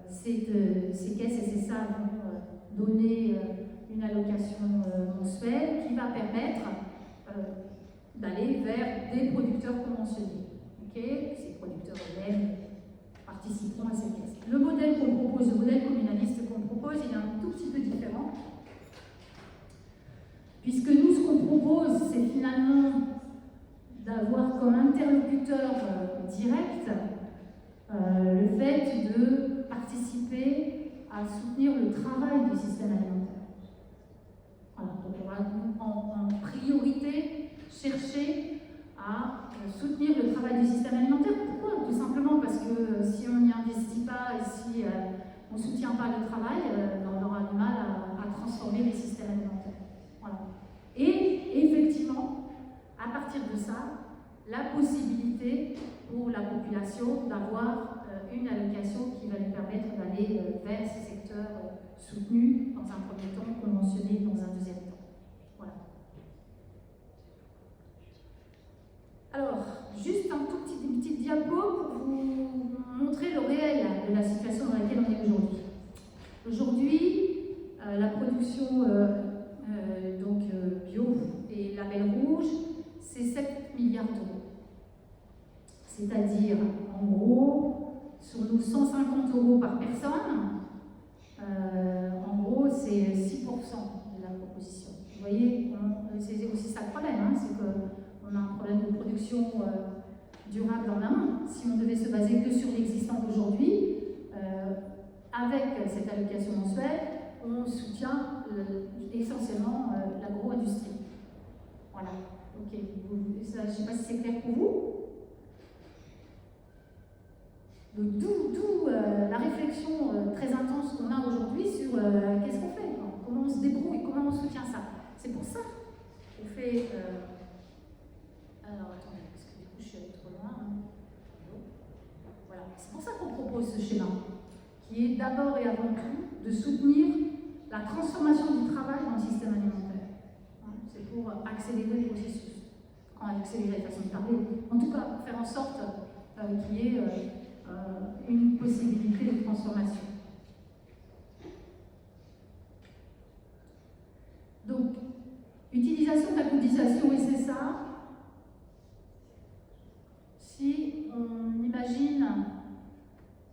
ces caisses SSA vont donner une allocation mensuelle qui va permettre d'aller vers des producteurs conventionnés. Okay, ces producteurs eux-mêmes participeront à cette caisse. Le modèle qu'on propose, le modèle communaliste qu'on propose, il est un tout petit peu différent. Puisque nous, ce qu'on propose, c'est finalement d'avoir comme interlocuteur direct le fait de participer à soutenir le travail du système alimentaire. Voilà, donc on va en priorité chercher à soutenir le travail du système alimentaire. Pourquoi? Tout simplement parce que si on n'y investit pas et si on ne soutient pas le travail, on aura du mal à transformer les systèmes alimentaires. Voilà. Et effectivement, à partir de ça, la possibilité pour la population d'avoir une allocation qui va lui permettre d'aller vers ces secteurs soutenus dans un premier temps, conventionnés dans un deuxième temps. Voilà. Alors, juste une petite diapo pour vous montrer le réel de la situation dans laquelle on est aujourd'hui. Aujourd'hui, la production bio et label rouge, c'est 7 milliards d'euros. C'est-à-dire, en gros, sur nos 150 euros par personne, en gros, c'est 6% de la proposition. Vous voyez, c'est aussi ça le problème, hein, c'est qu'on a un problème de production durable en amont. Si on devait se baser que sur l'existant d'aujourd'hui, avec cette allocation mensuelle, on soutient essentiellement l'agro-industrie. Voilà. Ok. Je ne sais pas si c'est clair pour vous. D'où la réflexion très intense qu'on a aujourd'hui sur qu'est-ce qu'on fait, comment on se débrouille, comment on soutient ça. C'est pour ça qu'on fait. Alors attendez, parce que du coup je suis allée trop loin. Hein. Voilà. C'est pour ça qu'on propose ce schéma, qui est d'abord et avant tout de soutenir la transformation du travail dans le système alimentaire. C'est pour accélérer le processus. Quand accélérer la façon de parler, en tout cas faire en sorte qu'il y ait une possibilité de transformation. Donc, utilisation de la cotisation SSA, si on imagine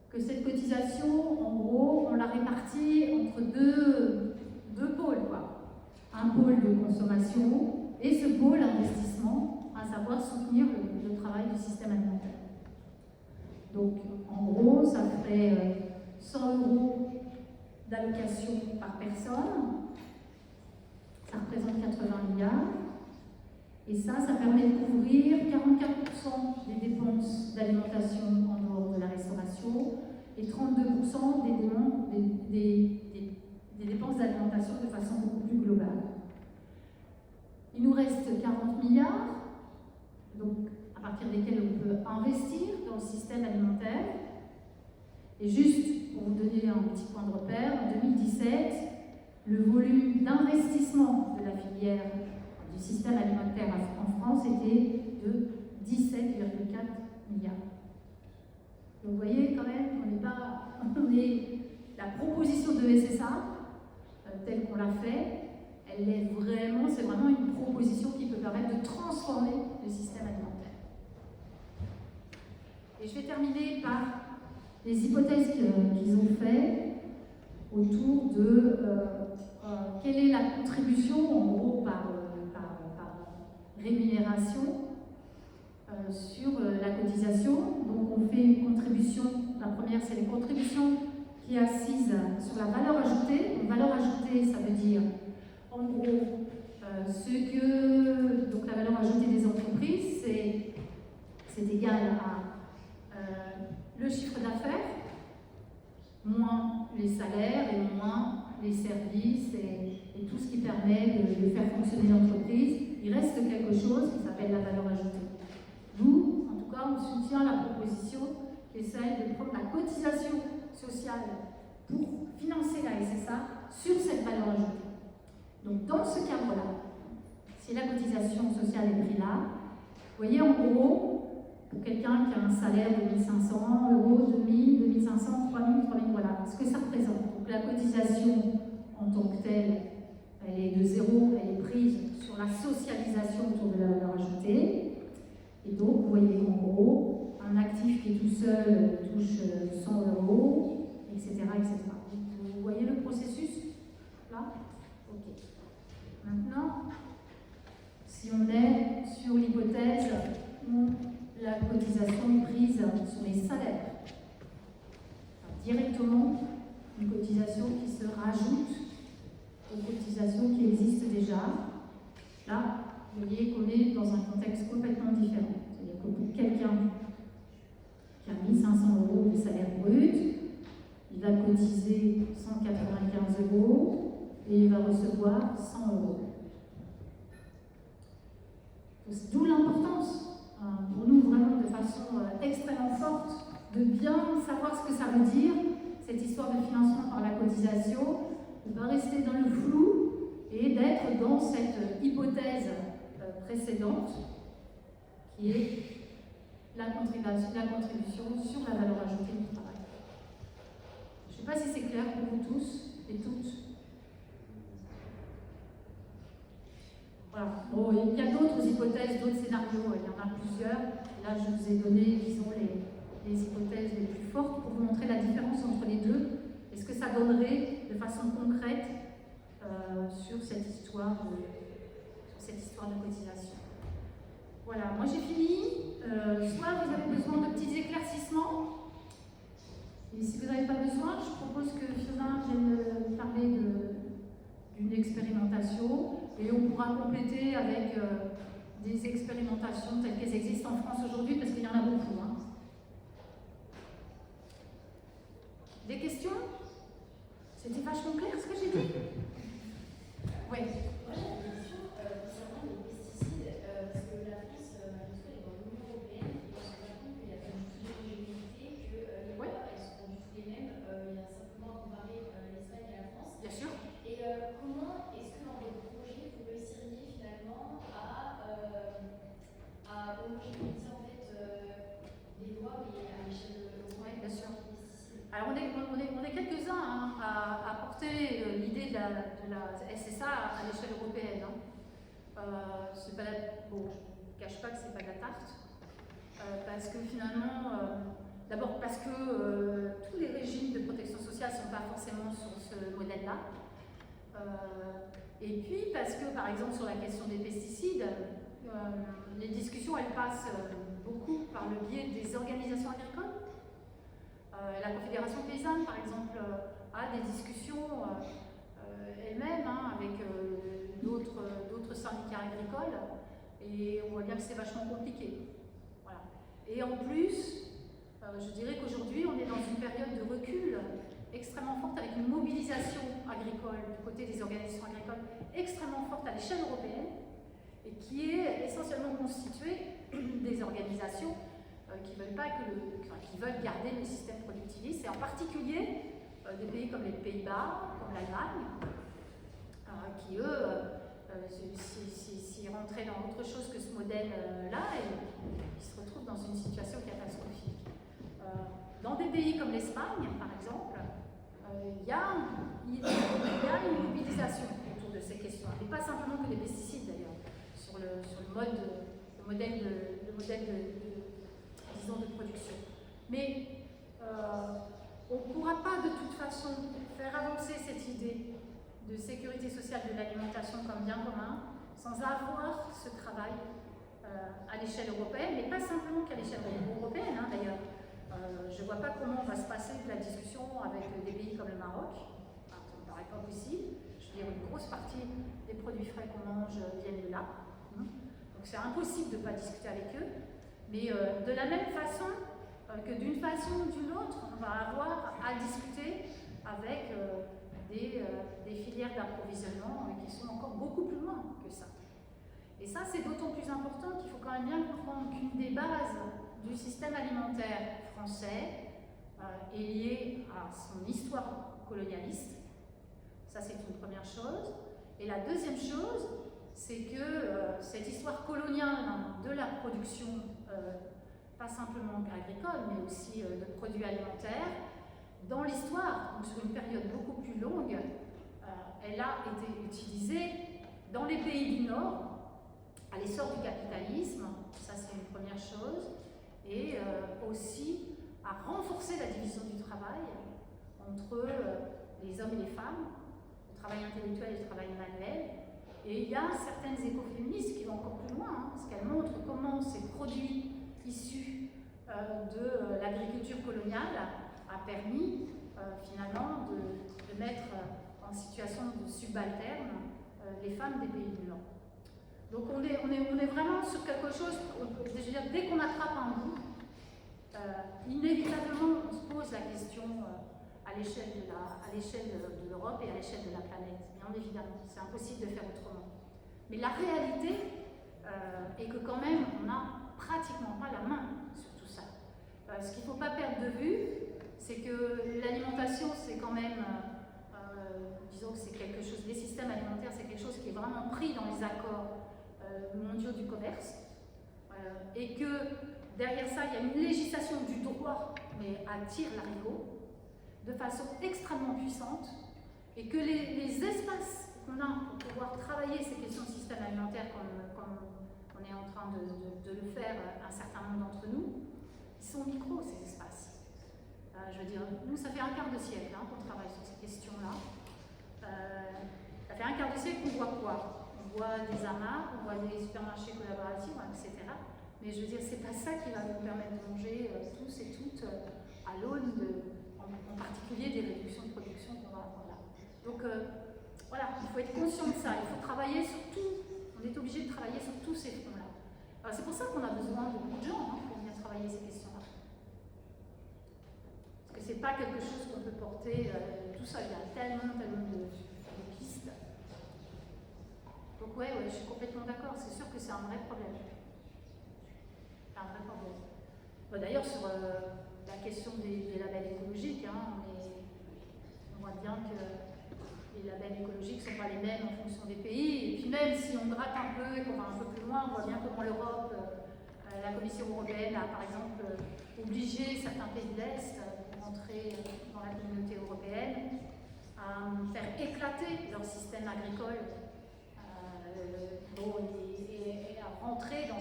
que cette cotisation, en gros, on la répartit entre deux pôles, quoi. Un pôle de consommation et ce pôle investissement, à savoir soutenir le travail du système alimentaire. Donc, en gros, ça ferait 100 euros d'allocation par personne, ça représente 80 milliards, et ça permet de couvrir 44% des dépenses d'alimentation en dehors de la restauration et 32% des dépenses d'alimentation de façon beaucoup plus globale. Il nous reste 40 milliards, donc à partir desquels on peut investir dans le système alimentaire. Et juste pour vous donner un petit point de repère, en 2017, le volume d'investissement de la filière du système alimentaire en France était de 17,4 milliards. Donc vous voyez quand même la proposition de SSA, telle qu'on l'a fait, c'est vraiment une proposition qui peut permettre de transformer le système alimentaire. Et je vais terminer par les hypothèses qu'ils ont faites autour de quelle est la contribution, en gros, par rémunération sur la cotisation. Donc on fait une contribution, la première c'est les contributions qui est assise sur la valeur ajoutée. Donc, valeur ajoutée, ça veut dire, en gros, donc la valeur ajoutée des entreprises, c'est égal à le chiffre d'affaires, moins les salaires et moins les services et tout ce qui permet de faire fonctionner l'entreprise. Il reste quelque chose qui s'appelle la valeur ajoutée. Nous, en tout cas, on soutient la proposition qui est celle de prendre la cotisation sociale pour financer la SSA sur cette valeur ajoutée. Donc dans ce cadre-là, si la cotisation sociale est prise là, vous voyez en gros, pour quelqu'un qui a un salaire de 1 500 euros, 2 000, 2 500, 3 000, 3 000, voilà ce que ça représente. Donc la cotisation en tant que telle, elle est de zéro, elle est prise sur la socialisation autour de la valeur ajoutée. Et donc, vous voyez en gros, un actif qui est tout seul touche 100 euros, etc., etc. Vous voyez le processus là? Ok. Maintenant, si on est sur l'hypothèse où la cotisation est prise sur les salaires, directement une cotisation qui se rajoute aux cotisations qui existent déjà, là, vous voyez qu'on est dans un contexte complètement différent. C'est-à-dire que pour quelqu'un qui a 1 500 euros de salaire brut, il va cotiser 195 euros et il va recevoir 100 euros. D'où l'importance, pour nous vraiment de façon extrêmement forte, de bien savoir ce que ça veut dire, cette histoire de financement par la cotisation, de ne pas rester dans le flou et d'être dans cette hypothèse précédente qui est la contribution sur la valeur ajoutée du travail. Je ne sais pas si c'est clair pour vous tous et toutes. Voilà. Bon, il y a d'autres hypothèses, d'autres scénarios, il y en a plusieurs. Là, je vous ai donné, disons, les hypothèses les plus fortes pour vous montrer la différence entre les deux et ce que ça donnerait de façon concrète sur cette histoire de cotisation. Voilà, moi j'ai fini. Soit vous avez besoin de petits éclaircissements, et si vous n'avez pas besoin, je propose que Fiona vienne parler d'une expérimentation et on pourra compléter avec des expérimentations telles qu'elles existent en France aujourd'hui, parce qu'il y en a beaucoup. Hein. Des questions? C'était vachement clair ce que j'ai dit? Oui. Moi j'ai une question concernant les pesticides, parce que la France, malheureusement, est dans l'Union Européenne et on se rend compte qu'il y a quand même plus d'homogénéité, que les lois elles sont du tout les mêmes, il y a simplement à comparer l'Espagne et la France. Bien sûr. Et comment est-ce que dans votre projet vous réussiriez finalement à homogénéiser en fait les lois mais à l'échelle européenne? Bien sûr. Alors on est quelques-uns hein, à porter l'idée de la SSA à l'échelle européenne. Hein. C'est pas bon, je ne cache pas que c'est pas de la tarte, parce que finalement, d'abord parce que tous les régimes de protection sociale ne sont pas forcément sur ce modèle-là, et puis parce que par exemple sur la question des pesticides, les discussions elles passent beaucoup par le biais des organisations agricoles. La Confédération paysanne, par exemple, a des discussions elle-même hein, avec d'autres syndicats agricoles, et on voit bien que c'est vachement compliqué. Voilà. Et en plus, je dirais qu'aujourd'hui, on est dans une période de recul extrêmement forte, avec une mobilisation agricole du côté des organisations agricoles extrêmement forte à l'échelle européenne, et qui est essentiellement constituée des organisations qui veulent garder le système productiviste, et en particulier des pays comme les Pays-Bas, comme l'Allemagne, qui eux, s'ils rentraient dans autre chose que ce modèle-là, ils se retrouvent dans une situation catastrophique. Dans des pays comme l'Espagne, par exemple, il y a une mobilisation autour de ces questions, et pas simplement que des pesticides d'ailleurs, sur le modèle disons, de production. Mais on ne pourra pas de toute façon faire avancer cette idée de sécurité sociale de l'alimentation comme bien commun sans avoir ce travail à l'échelle européenne, mais pas simplement qu'à l'échelle européenne hein, d'ailleurs. Je ne vois pas comment va se passer la discussion avec des pays comme le Maroc. Ça ne me paraît pas possible. Je veux dire, une grosse partie des produits frais qu'on mange viennent de là. Donc c'est impossible de ne pas discuter avec eux. Mais de la même façon que d'une façon ou d'une autre, on va avoir à discuter avec des filières d'approvisionnement qui sont encore beaucoup plus loin que ça. Et ça, c'est d'autant plus important qu'il faut quand même bien comprendre qu'une des bases du système alimentaire français est lié à son histoire colonialiste. Ça, c'est une première chose. Et la deuxième chose, c'est que cette histoire coloniale de la production, pas simplement agricole, mais aussi de produits alimentaires, dans l'histoire, donc sur une période beaucoup plus longue, elle a été utilisée dans les pays du Nord à l'essor du capitalisme, ça c'est une première chose, et aussi à renforcer la division du travail entre les hommes et les femmes, le travail intellectuel et le travail manuel. Et il y a certaines écoféministes qui vont encore plus loin, hein, parce qu'elles montrent comment ces produits issus de l'agriculture coloniale a permis finalement de mettre en situation de subalterne les femmes des pays du Nord. Donc on est vraiment sur quelque chose, je veux dire, dès qu'on attrape un bout, inévitablement on se pose la question à l'échelle de l'Europe et à l'échelle de la planète, bien évidemment, c'est impossible de faire autrement. Mais la réalité est que quand même on n'a pratiquement pas la main sur tout ça. Ce qu'il ne faut pas perdre de vue, c'est que l'alimentation c'est quand même, disons que c'est quelque chose, les systèmes alimentaires c'est quelque chose qui est vraiment pris dans les accords mondiaux du commerce, et que derrière ça il y a une législation du droit mais à tire-larigot de façon extrêmement puissante, et que les espaces qu'on a pour pouvoir travailler ces questions de système alimentaire comme on est en train de le faire un certain nombre d'entre nous, ils sont micros ces espaces. Je veux dire, nous ça fait un quart de siècle hein, qu'on travaille sur ces questions-là. Ça fait un quart de siècle qu'on voit quoi? On voit des amas, on voit des supermarchés collaboratifs, etc. Mais je veux dire, c'est pas ça qui va nous permettre de manger tous et toutes à l'aune en particulier des réductions de production qu'on va avoir là. Donc voilà, il faut être conscient de ça, il faut travailler sur tout, on est obligé de travailler sur tous ces fronts-là. C'est pour ça qu'on a besoin de beaucoup de gens hein, pour venir travailler ces questions-là. Parce que c'est pas quelque chose qu'on peut porter tout seul, il y a tellement de pistes. Donc ouais, je suis complètement d'accord, c'est sûr que c'est un vrai problème. C'est un vrai problème. D'ailleurs, sur la question des labels écologiques, hein, on voit bien que les labels écologiques ne sont pas les mêmes en fonction des pays. Et puis même si on gratte un peu et qu'on va un peu plus loin, on voit bien comment l'Europe, la Commission européenne a par exemple obligé certains pays de l'Est pour entrer dans la communauté européenne à faire éclater leur système agricole et à rentrer dans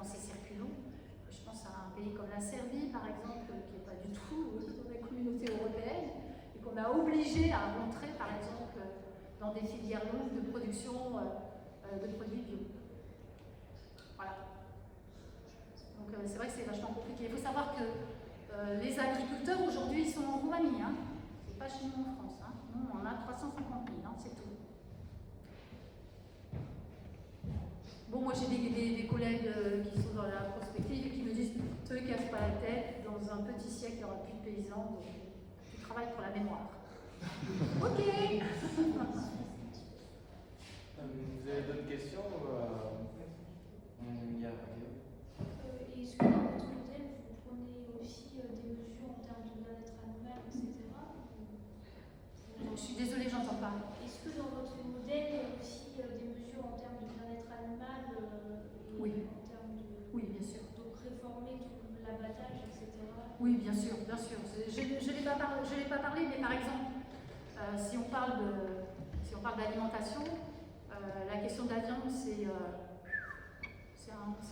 ces circuits-longs. Je pense à un pays comme la Serbie, par exemple, qui n'est pas du tout dans la communauté européenne, et qu'on a obligé à rentrer, par exemple, dans des filières longues de production de produits bio. Voilà. Donc c'est vrai que c'est vachement compliqué. Il faut savoir que les agriculteurs aujourd'hui sont en Roumanie, hein. C'est pas chez nous en France. Hein. Nous, on a 350 000, hein, c'est tout. Bon, moi j'ai des collègues qui sont dans la prospective et qui me disent « Te casse pas la tête, dans un petit siècle il n'y aura plus de paysans, donc tu travailles pour la mémoire. » Ok. Vous avez d'autres questions Il y a... Est-ce que dans votre modèle, vous prenez aussi des mesures en termes de bien-être animal, etc. Je suis désolée, j'entends pas. Est-ce que dans votre modèle, il y a aussi des mesures en termes de bien-être animal et Oui. en termes de... Oui, bien sûr. Donc réformer tout l'abattage, etc. Oui, bien sûr, bien sûr. Je n'ai pas parlé, mais par exemple, si on parle d'alimentation, la question de la viande, c'est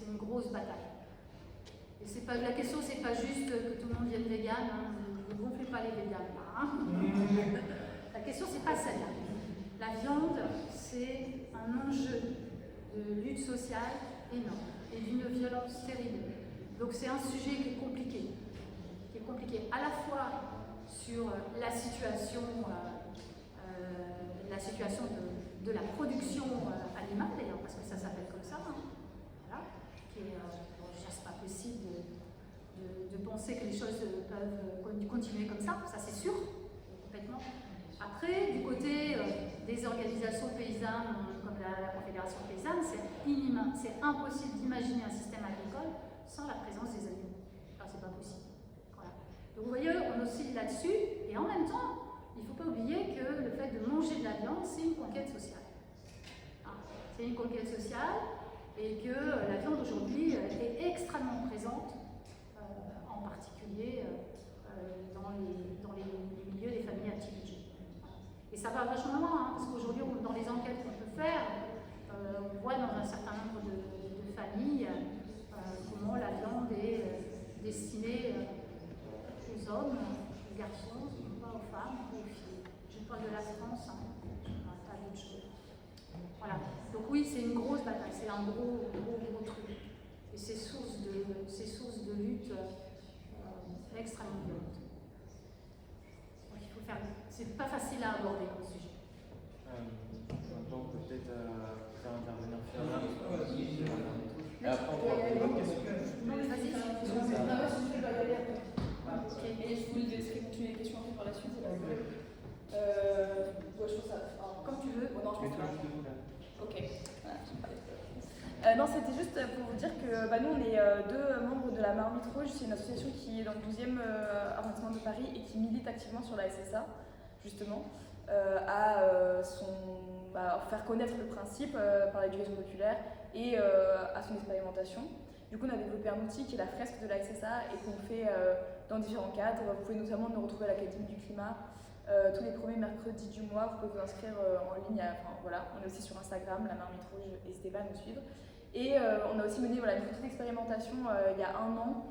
une grosse bataille. Et la question, c'est pas juste que tout le monde devienne vegan, hein, ne gonflez pas les véganes là. Hein. La question, c'est pas celle-là. La viande, c'est un enjeu de lutte sociale énorme et d'une violence terrible. Donc c'est un sujet qui est compliqué à la fois sur la situation de la production animale, d'ailleurs, parce que ça s'appelle comme ça, hein, voilà, qui est, c'est pas possible de penser que les choses peuvent continuer comme ça c'est sûr, complètement. Après, du côté des organisations paysannes, comme la Confédération paysanne, c'est impossible d'imaginer un système agricole sans la présence des animaux. Enfin, c'est pas possible. Donc vous voyez, on oscille là-dessus, et en même temps, il ne faut pas oublier que le fait de manger de la viande, c'est une conquête sociale. C'est une conquête sociale, et que la viande aujourd'hui est extrêmement présente, en particulier dans les milieux des familles à petit budget. Et ça va vachement loin, hein, parce qu'aujourd'hui, dans les enquêtes qu'on peut faire, on voit dans un certain nombre de familles comment la viande est destinée aux hommes, aux garçons, pas aux femmes, aux filles. Je parle de la France, hein, je ne parle pas d'autre chose. Voilà. Donc oui, c'est une grosse bataille, c'est un gros truc. Et c'est source de lutte extrêmement violente. Donc il faut faire. C'est pas facile à aborder comme sujet. Donc peut-être faire intervenir Fiona. Et après, on pourra poser d'autres questions. Non, mais vas-y. Et je voulais continuer les questions après par la suite. Je trouve ça. Comme tu veux. Non, je pense pas. Ok. Voilà, non, c'était juste pour vous dire que nous, on est deux membres de la Marmite Rouge. C'est une association qui est dans le 12e arrondissement de Paris et qui milite activement sur la SSA, justement, à faire connaître le principe par l'éducation populaire et à son expérimentation. Du coup, on a développé un outil qui est la fresque de la SSA et qu'on fait dans différents cadres. Vous pouvez notamment nous retrouver à l'Académie du Climat tous les premiers mercredis du mois. Vous pouvez vous inscrire en ligne. Voilà. On est aussi sur Instagram, la Marmite Rouge, n'hésitez pas à nous suivre. Et on a aussi mené une petite expérimentation il y a 1 an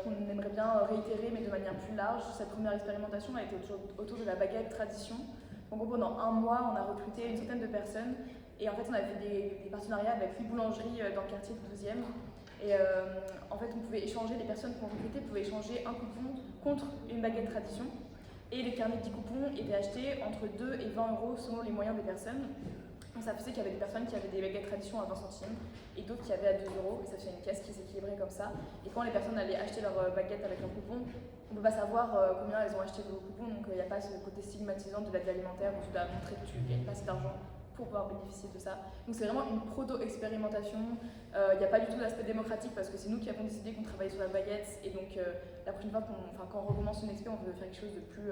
qu'on aimerait bien réitérer, mais de manière plus large. Cette première expérimentation a été autour de la baguette tradition. En gros, pendant 1 mois, on a recruté une centaine de personnes. Et en fait, on a fait des partenariats avec 8 boulangeries dans le quartier du 12e. Et en fait, on pouvait échanger, les personnes qu'on recrutait pouvaient échanger un coupon contre une baguette tradition. Et les carnets de 10 coupons étaient achetés entre 2 et 20 euros selon les moyens des personnes. Donc ça faisait qu'il y avait des personnes qui avaient des baguettes tradition à 20 centimes et d'autres qui avaient à 2 euros. Et ça faisait une caisse qui s'équilibrait comme ça. Et quand les personnes allaient acheter leur baguette avec leur coupon, on ne peut pas savoir combien elles ont acheté de vos coupons. Donc il n'y a pas ce côté stigmatisant de l'aide alimentaire où tu dois montrer que tu gagnes pas assez d'argent pour pouvoir bénéficier de ça. Donc c'est vraiment une proto-expérimentation. Il n'y a pas du tout d'aspect démocratique parce que c'est nous qui avons décidé qu'on travaillait sur la baguette et donc la prochaine fois quand on recommence une expé, on veut faire quelque chose de plus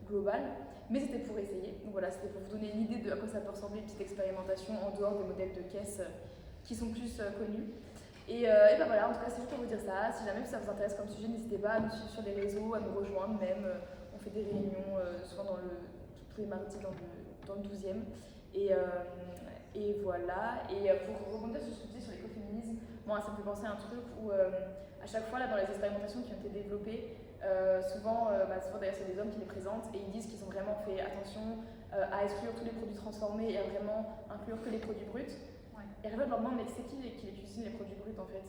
global. Mais c'était pour essayer. Donc voilà, c'était pour vous donner une idée de à quoi ça peut ressembler, une petite expérimentation en dehors des modèles de caisse qui sont plus connus. Et voilà, en tout cas c'est juste pour vous dire ça. Si jamais ça vous intéresse comme sujet, n'hésitez pas à nous suivre sur les réseaux, à nous rejoindre même. On fait des réunions souvent tous les mardis dans le 12e. Et voilà, et pour rebondir sur ce que tu dis sur l'écoféminisme, moi ça me fait penser à un truc où à chaque fois là dans les expérimentations qui ont été développées, souvent d'ailleurs c'est des hommes qui les présentent et ils disent qu'ils ont vraiment fait attention à exclure tous les produits transformés et à vraiment inclure que les produits bruts. Ouais. Et en fait, je leur demande, mais c'est qui les cuisine les produits bruts en fait?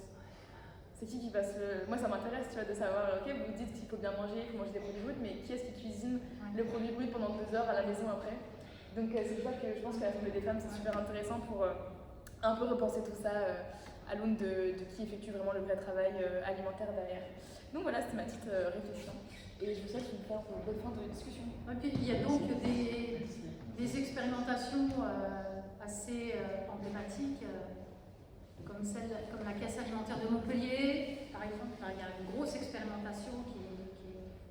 C'est qui passe le... Moi ça m'intéresse tu vois, de savoir, ok vous dites qu'il faut bien manger, il faut manger des produits bruts, mais qui est-ce qui cuisine le produit brut pendant 2 heures à la maison après? Donc c'est pour ça que je pense que l'Assemblée des femmes c'est super intéressant pour un peu repenser tout ça à l'aune de qui effectue vraiment le vrai travail alimentaire derrière. Donc voilà, c'était ma petite réflexion. Et je vous souhaite une bonne fin de discussion. Et puis il y a donc des expérimentations assez emblématiques comme la caisse alimentaire de Montpellier, par exemple. Il y a une grosse expérimentation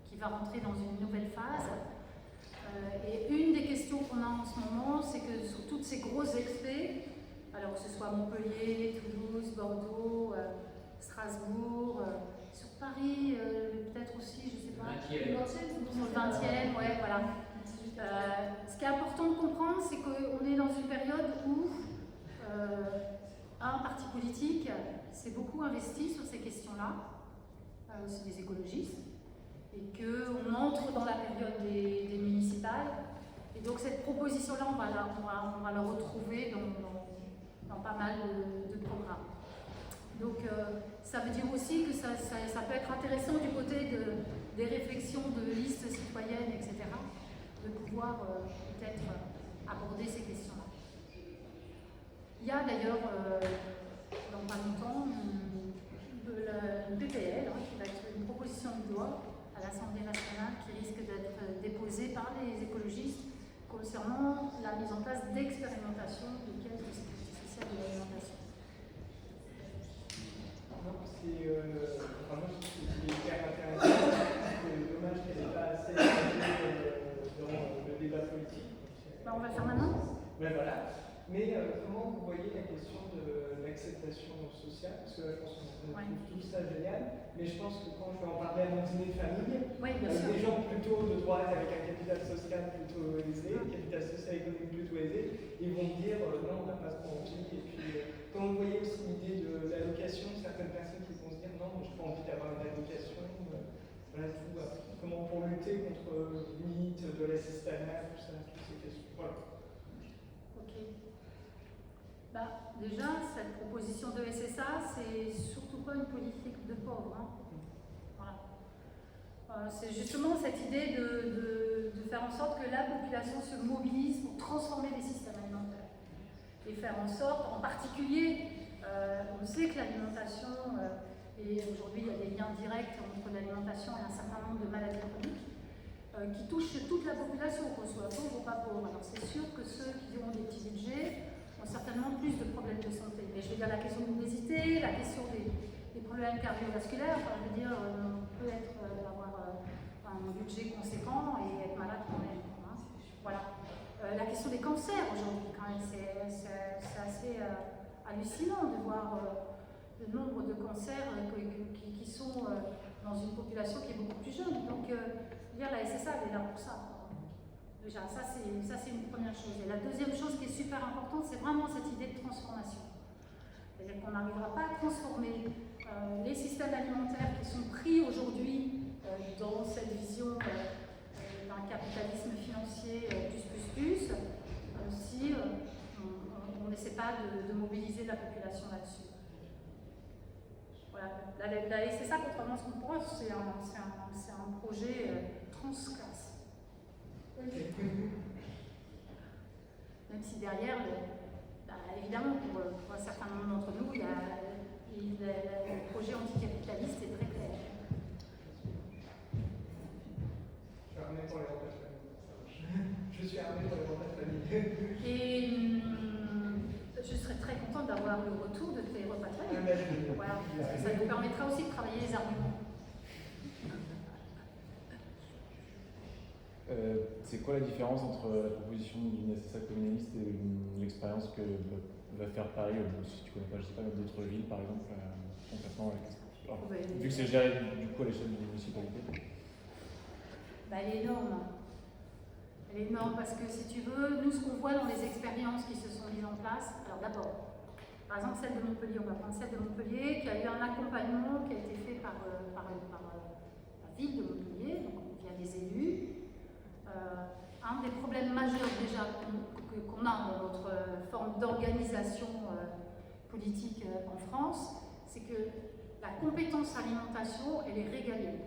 qui va rentrer dans une nouvelle phase. Et une des questions qu'on a en ce moment, c'est que sur toutes ces grosses expés, alors que ce soit Montpellier, Toulouse, Bordeaux, Strasbourg, sur Paris, peut-être aussi, je ne sais pas. Sur le 20e, ouais, voilà. Ce qui est important de comprendre, c'est qu'on est dans une période où un parti politique s'est beaucoup investi sur ces questions-là, c'est des écologistes, et qu'on entre dans la période des municipales. Et donc cette proposition-là, on va la retrouver dans pas mal de programmes. Donc ça veut dire aussi que ça peut être intéressant du côté des réflexions de listes citoyennes, etc., de pouvoir peut-être aborder ces questions-là. Il y a d'ailleurs, dans pas longtemps, une PPL, qui va être une proposition de loi à l'Assemblée nationale qui risque d'être déposée par les écologistes concernant la mise en place d'expérimentations de caisses de sécurité sociale de l'alimentation. C'est hyper intéressant. Ben, on va le faire maintenant. Ben voilà. Mais comment vous voyez la question de l'acceptation sociale? Parce que là, je pense qu'on trouve tout ça génial. Mais je pense que quand je vais en parler à mon dîner de famille, des gens plutôt de droite avec un capital social plutôt aisé, un capital social économique plutôt aisé, ils vont me dire non, on n'a pas trop envie. Et puis, quand vous voyez aussi l'idée de l'allocation, certaines personnes qui vont se dire non, je n'ai pas envie d'avoir une allocation. Voilà, tout, comment pour lutter contre le mythe de l'assistanat, tout ça, toutes ces questions. Voilà. Ok. Bah, déjà, cette proposition de SSA, c'est surtout pas une politique de pauvres. Hein. Voilà. C'est justement cette idée de faire en sorte que la population se mobilise pour transformer les systèmes alimentaires. Et faire en sorte, en particulier, on sait que l'alimentation, et aujourd'hui il y a des liens directs entre l'alimentation et un certain nombre de maladies chroniques, qui touchent toute la population, qu'on soit pauvre ou pas pauvre. Alors c'est sûr que ceux qui ont des petits budgets ont certainement plus de problèmes de santé. Mais je veux dire la question de l'obésité, la question des problèmes cardiovasculaires, enfin, je veux dire, on peut avoir un budget conséquent et être malade quand même. Hein. Voilà. La question des cancers aujourd'hui, quand même, c'est assez hallucinant de voir le nombre de cancers qui sont dans une population qui est beaucoup plus jeune. Donc, la SSA, elle est là pour ça. Déjà, ça c'est une première chose. Et la deuxième chose qui est super importante, c'est vraiment cette idée de transformation. C'est-à-dire qu'on n'arrivera pas à transformer les systèmes alimentaires qui sont pris aujourd'hui dans cette vision d'un capitalisme financier plus, si on n'essaie pas de mobiliser la population là-dessus. Voilà. La SSA, contrairement à ce qu'on pense, c'est un projet transclasse. Même si derrière, évidemment, pour un certain nombre d'entre nous, le projet anticapitaliste est très clair. Je suis armé pour les repas de famille. Et je serais très contente d'avoir le retour de tes repas de famille. Voilà, parce que ça nous permettra aussi de travailler les arguments. C'est quoi la différence entre la proposition d'une SSA communaliste et l'expérience que va faire Paris, si tu connais pas, je sais pas, d'autres villes par exemple, concrètement, vu que c'est géré du coup à l'échelle d'une municipalité? Elle est énorme. Elle est énorme parce que si tu veux, nous ce qu'on voit dans les expériences qui se sont mises en place, alors d'abord, par exemple celle de Montpellier, on va prendre celle de Montpellier, qui a eu un accompagnement qui a été fait par la ville de Montpellier, donc via des élus. Un des problèmes majeurs déjà qu'on a dans notre forme d'organisation politique en France, c'est que la compétence alimentation, elle est régalienne.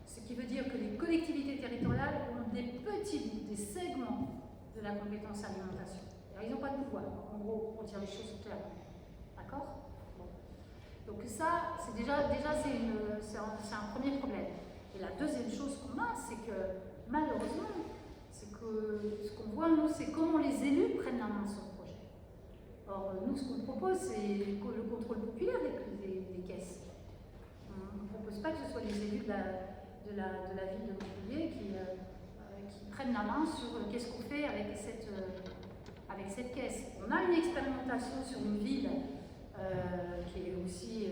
Ce qui veut dire que les collectivités territoriales ont des petits bouts, des segments de la compétence alimentation. Alors, ils n'ont pas de pouvoir, en gros, pour dire les choses clairement. D'accord ? Bon. Donc ça, c'est déjà c'est un premier problème. Et la deuxième chose qu'on a, c'est que malheureusement, c'est que ce qu'on voit, nous, c'est comment les élus prennent la main sur le projet. Or, nous, ce qu'on propose, c'est le contrôle populaire des caisses. On ne propose pas que ce soit les élus de la ville de Montpellier qui prennent la main sur qu'est-ce qu'on fait avec cette caisse. On a une expérimentation sur une ville qui est aussi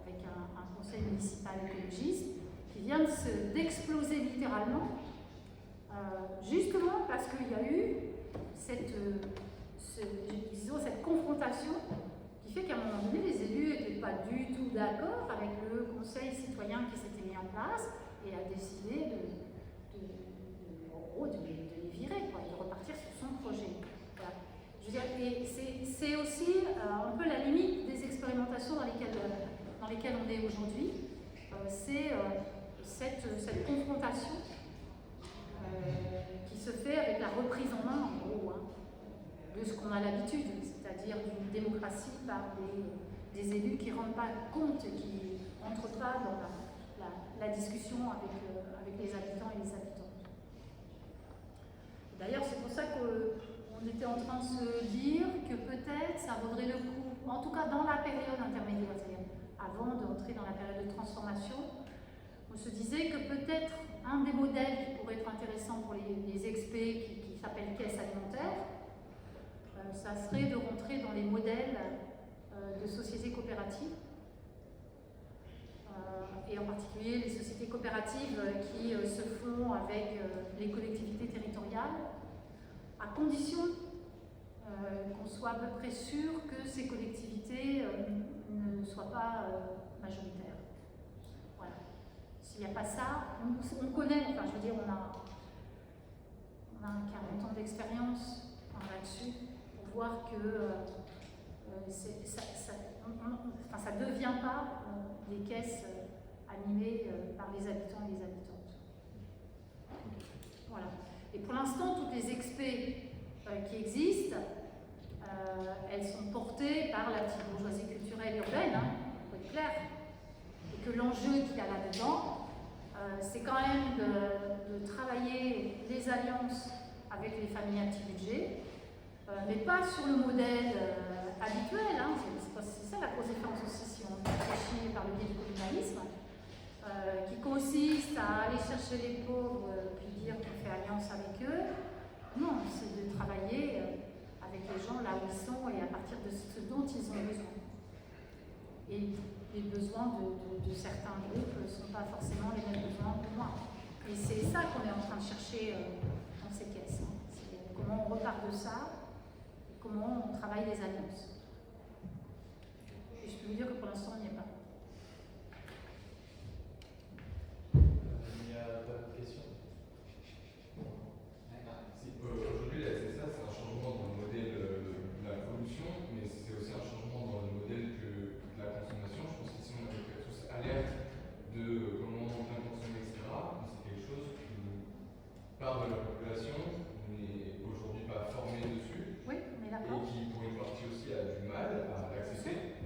avec un conseil municipal écologiste qui vient d'exploser littéralement, justement parce qu'il y a eu cette confrontation qui fait qu'à un moment donné, les élus n'étaient pas du tout d'accord avec le conseil citoyen qui s'était mis en place et a décidé de les virer, quoi, de repartir sur son projet. Voilà. Je veux dire, et c'est aussi un peu la limite des expérimentations dans lesquelles on est aujourd'hui. C'est cette confrontation qui se fait avec la reprise en main, en gros, de ce qu'on a l'habitude, c'est-à-dire d'une démocratie par des élus qui ne rendent pas compte, qui n'entrent pas dans la discussion avec les habitants et les habitantes. D'ailleurs, c'est pour ça qu'on était en train de se dire que peut-être ça vaudrait le coup, en tout cas dans la période intermédiaire, c'est-à-dire avant d'entrer dans la période de transformation, on se disait que peut-être un des modèles qui pourrait être intéressant pour les experts qui ça serait de rentrer dans les modèles de sociétés coopératives, et en particulier les sociétés coopératives qui se font avec les collectivités territoriales, à condition qu'on soit à peu près sûr que ces collectivités ne soient pas majoritaires. Voilà. S'il n'y a pas ça, on connaît, enfin je veux dire, on a 40 ans d'expérience là-dessus pour voir que ça ne devient pas des caisses animées par les habitants et les habitantes. Voilà. Et pour l'instant, toutes les expés qui existent, elles sont portées par la petite bourgeoisie culturelle urbaine, hein, pour être clair. Et que l'enjeu qu'il y a là-dedans, c'est quand même de travailler les alliances avec les familles à petit budget, mais pas sur le modèle habituel. Hein. C'est ça la grosse différence aussi si on réfléchit par le biais du communalisme, qui consiste à aller chercher les pauvres puis dire qu'on fait alliance avec eux. Non, c'est de travailler avec les gens là où ils sont et à partir de ce dont ils ont besoin. Et les besoins de certains groupes ne sont pas forcément les mêmes besoins que moi. Et c'est ça qu'on est en train de chercher dans ces caisses. Hein. C'est comment on repart de ça et comment on travaille les alliances. Et je peux vous dire que pour l'instant, on n'y est pas. Il y a d'autres questions? Aujourd'hui, la SSA, c'est un changement dans le modèle de la production, mais c'est aussi un changement dans le modèle de la consommation. Je pense qu'ici, on est tous alertes de comment on vient consommer, etc. Mais c'est quelque chose qui part de la population, n'est aujourd'hui pas formée dessus. Oui, on est d'accord. Et qui, pour une partie aussi, a du mal à l'accepter,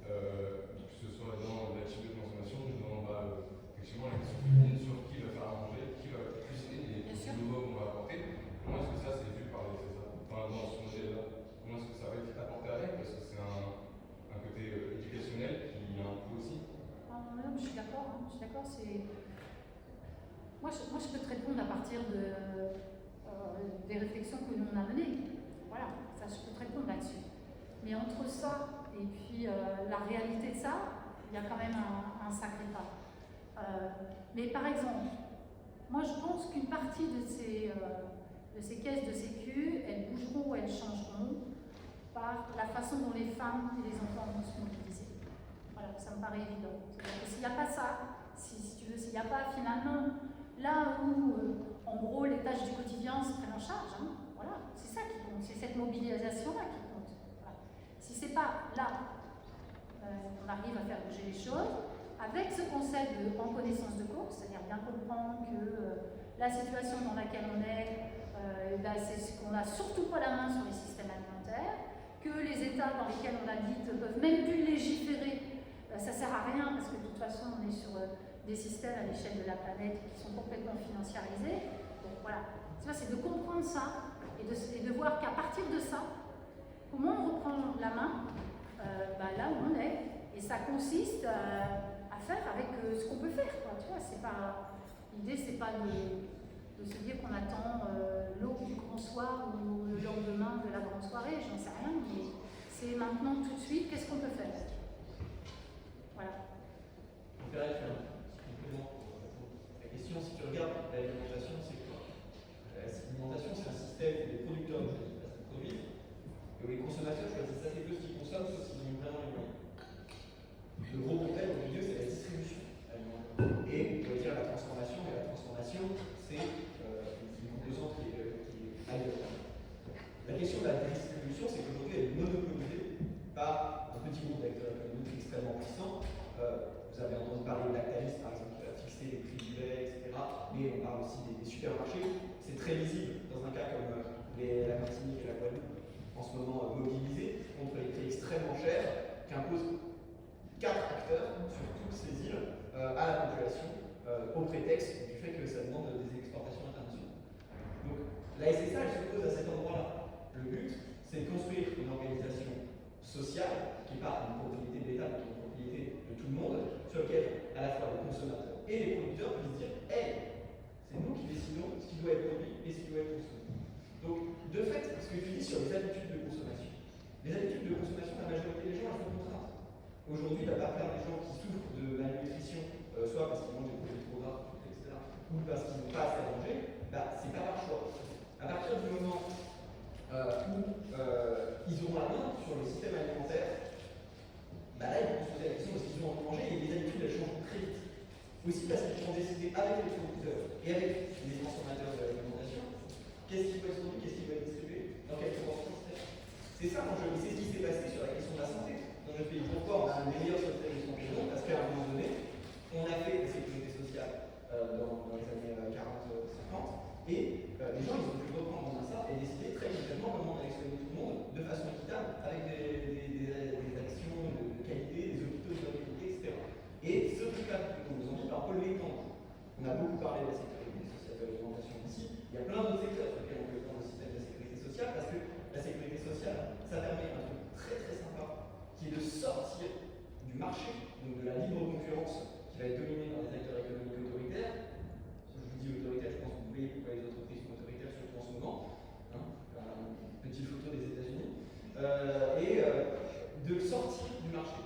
que ce soit dans la type de consommation ou dans effectivement la question féminine sur qui va faire à manger, qui va cuisiner, les nouveaux qu'on va apporter. Comment est-ce que ça c'est vu par les CSA, enfin, dans ce modèle-là? Comment est-ce que ça va être apporté avec? Parce que c'est un côté éducationnel qui a un coût aussi. Non, je suis d'accord. Hein, je suis d'accord. Moi, je peux te répondre à partir des réflexions que nous on a menées. Voilà, ça, je peux te répondre là-dessus. Mais entre ça et puis la réalité de ça, il y a quand même un sacré pas. Mais par exemple, moi je pense qu'une partie de ces caisses de sécu, elles bougeront ou elles changeront par la façon dont les femmes et les enfants vont se mobiliser. Voilà, ça me paraît évident. C'est-à-dire que s'il n'y a pas ça, si tu veux, s'il n'y a pas finalement là où, en gros, les tâches du quotidien se prennent en charge, hein, voilà, c'est ça qui compte, c'est cette mobilisation-là qui compte. Voilà. Si c'est pas là, on arrive à faire bouger les choses, avec ce concept de en connaissance de cause, c'est-à-dire bien comprendre que la situation dans laquelle on est, c'est qu'on n'a surtout pas la main sur les systèmes alimentaires, que les États dans lesquels on habite ne peuvent même plus légiférer, ça sert à rien parce que de toute façon on est sur des systèmes à l'échelle de la planète qui sont complètement financiarisés. Donc voilà, c'est de comprendre ça et de voir qu'à partir de ça, comment on reprend la main là où on est. Et ça consiste à faire avec ce qu'on peut faire. Quoi. Tu vois, l'idée, c'est pas de se dire qu'on attend l'aube du grand soir ou le lendemain de la grande soirée, j'en sais rien, mais c'est maintenant tout de suite, qu'est-ce qu'on peut faire? Voilà. On peut faire un complément pour la question. Si tu regardes l'alimentation, c'est quoi? L'alimentation, c'est un système où les producteurs choisissent pas ce qu'ils produisent, et où les consommateurs choisissent assez peu ce qu'ils consomment, sauf s'ils ont vraiment les moyens. Le gros modèle au milieu, c'est la distribution alimentaire. Et on pourrait dire la transformation, mais la transformation, c'est une composante qui est ailleurs. La question de la distribution, c'est qu'aujourd'hui, elle est monopolisée par un petit groupe d'acteurs économiques extrêmement puissants. Vous avez entendu parler de Lactalis, par exemple, qui va fixer les prix du lait, etc. Mais on parle aussi des supermarchés. C'est très visible dans un cas comme la Martinique et la Guadeloupe, en ce moment mobilisés contre les prix extrêmement chers qu'imposent 4 acteurs sur toutes ces îles à la population au prétexte du fait que ça demande des exportations internationales. Donc la SSA, elle se pose à cet endroit-là. Le but, c'est de construire une organisation sociale qui part d'une propriété de l'État, d'une propriété de tout le monde, sur laquelle à la fois les consommateurs et les producteurs puissent dire « Hey, c'est nous qui décidons ce qui doit être produit et ce qui doit être consommé ». Donc, de fait, ce que tu dis sur les habitudes de consommation, aujourd'hui, la plupart des gens qui souffrent de malnutrition, soit parce qu'ils mangent des produits trop gras, etc., ou parce qu'ils n'ont pas assez à manger, c'est pas par choix. À partir du moment où ils auront la main sur le système alimentaire, là, ils vont se poser la question de ce qu'ils ont envie de manger, et les habitudes, elles changent très vite. Aussi parce qu'ils vont décider avec les producteurs et avec les transformateurs de l'alimentation, qu'est-ce qui peut être produit, qu'est-ce qui peut être distribué, dans quelle proportion, etc. C'est ça l'enjeu, et c'est ce qui s'est passé sur la question de la santé dans notre pays. Pourquoi on a un des meilleurs systèmes de santé du monde? Parce qu'à un moment donné, on a fait la sécurité sociale dans les années 40-50, et les gens, ils ont pu reprendre en main ça et décider très concrètement comment on allait soigner tout le monde de façon équitable, avec des actions de qualité, des hôpitaux de bonne qualité, etc. Et ce truc-là, qu'on nous en dit, on peut l'étendre. On a beaucoup parlé de la sécurité sociale de l'alimentation ici. Il y a plein d'autres secteurs sur lesquels on peut étendre le système de la sécurité sociale, parce que la sécurité sociale, ça permet un truc très très sympa, qui est de sortir du marché, donc de la libre concurrence qui va être dominée par des acteurs économiques autoritaires. Si je vous dis autoritaire, je pense que vous voyez pourquoi les entreprises sont autoritaires, surtout en ce moment. Petite photo des États-Unis. De sortir du marché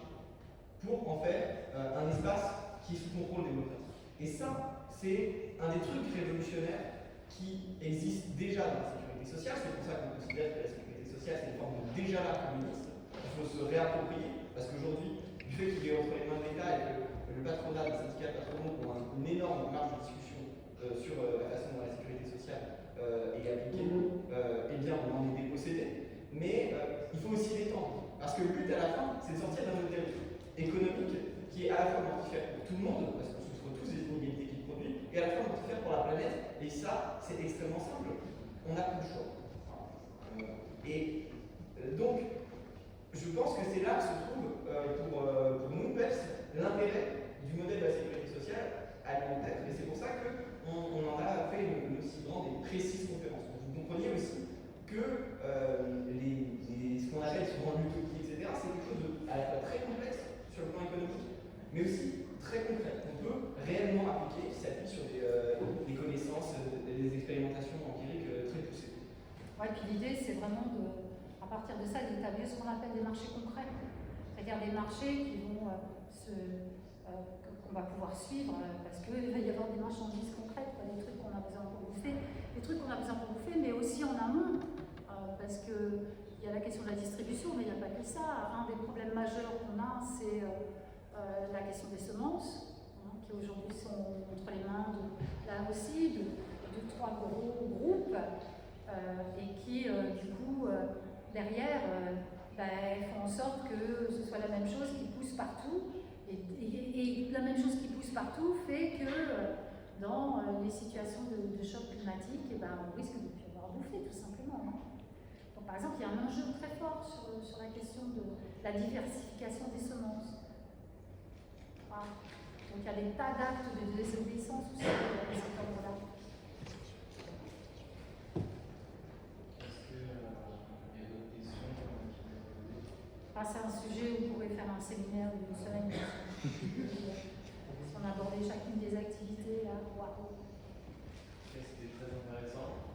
pour en faire un espace qui est sous contrôle démocratique. Et ça, c'est un des trucs révolutionnaires qui existe déjà dans la sécurité sociale. C'est pour ça qu'on considère que la sécurité sociale, c'est une forme de déjà-là communiste. Il faut se réapproprier, parce qu'aujourd'hui, du fait qu'il est entre les mains de l'État et que le patronat, les syndicats patronaux ont une énorme marge de discussion sur la façon dont la sécurité sociale est appliquée, eh bien, on en est dépossédé. Mais il faut aussi l'étendre. Parce que le but à la fin, c'est de sortir d'un modèle économique qui est à la fois mortifère pour tout le monde, parce qu'on souffre tous des inégalités qu'il produit, et à la fois mortifère pour la planète. Et ça, c'est extrêmement simple. On n'a plus le choix. Donc, je pense que c'est là que se trouve, pour nous, PEPS, l'intérêt du modèle de la sécurité sociale alimentaire. Et c'est pour ça qu'on en a fait une aussi grande et précise conférence. Vous compreniez aussi que ce qu'on appelle souvent l'utopie, etc., c'est quelque chose de à la fois très complexe sur le plan économique, mais aussi très concret. On peut réellement appliquer, qui s'appuie sur des connaissances, des expérimentations empiriques très poussées. Ouais, puis l'idée, c'est vraiment à partir de ça, d'établir ce qu'on appelle des marchés concrets. C'est-à-dire des marchés qui vont qu'on va pouvoir suivre, parce qu'il va y avoir des marchandises concrètes, des trucs qu'on a besoin pour bouffer, mais aussi en amont, parce qu'il y a la question de la distribution, mais il n'y a pas que ça. Un des problèmes majeurs qu'on a, c'est la question des semences, qui aujourd'hui sont entre les mains là aussi, de 3 gros groupes, et qui, du coup, derrière, font en sorte que ce soit la même chose qui pousse partout. Et la même chose qui pousse partout fait que dans les situations de choc climatique, on risque de ne plus avoir à bouffer, tout simplement. Donc, par exemple, il y a un enjeu très fort sur la question de la diversification des semences. Voilà. Donc, il y a des tas d'actes de désobéissance aussi dans cet ordre-là. C'est un sujet où on pourrait faire un séminaire d'une semaine. Si on abordait chacune des activités, là, waouh. C'était très intéressant.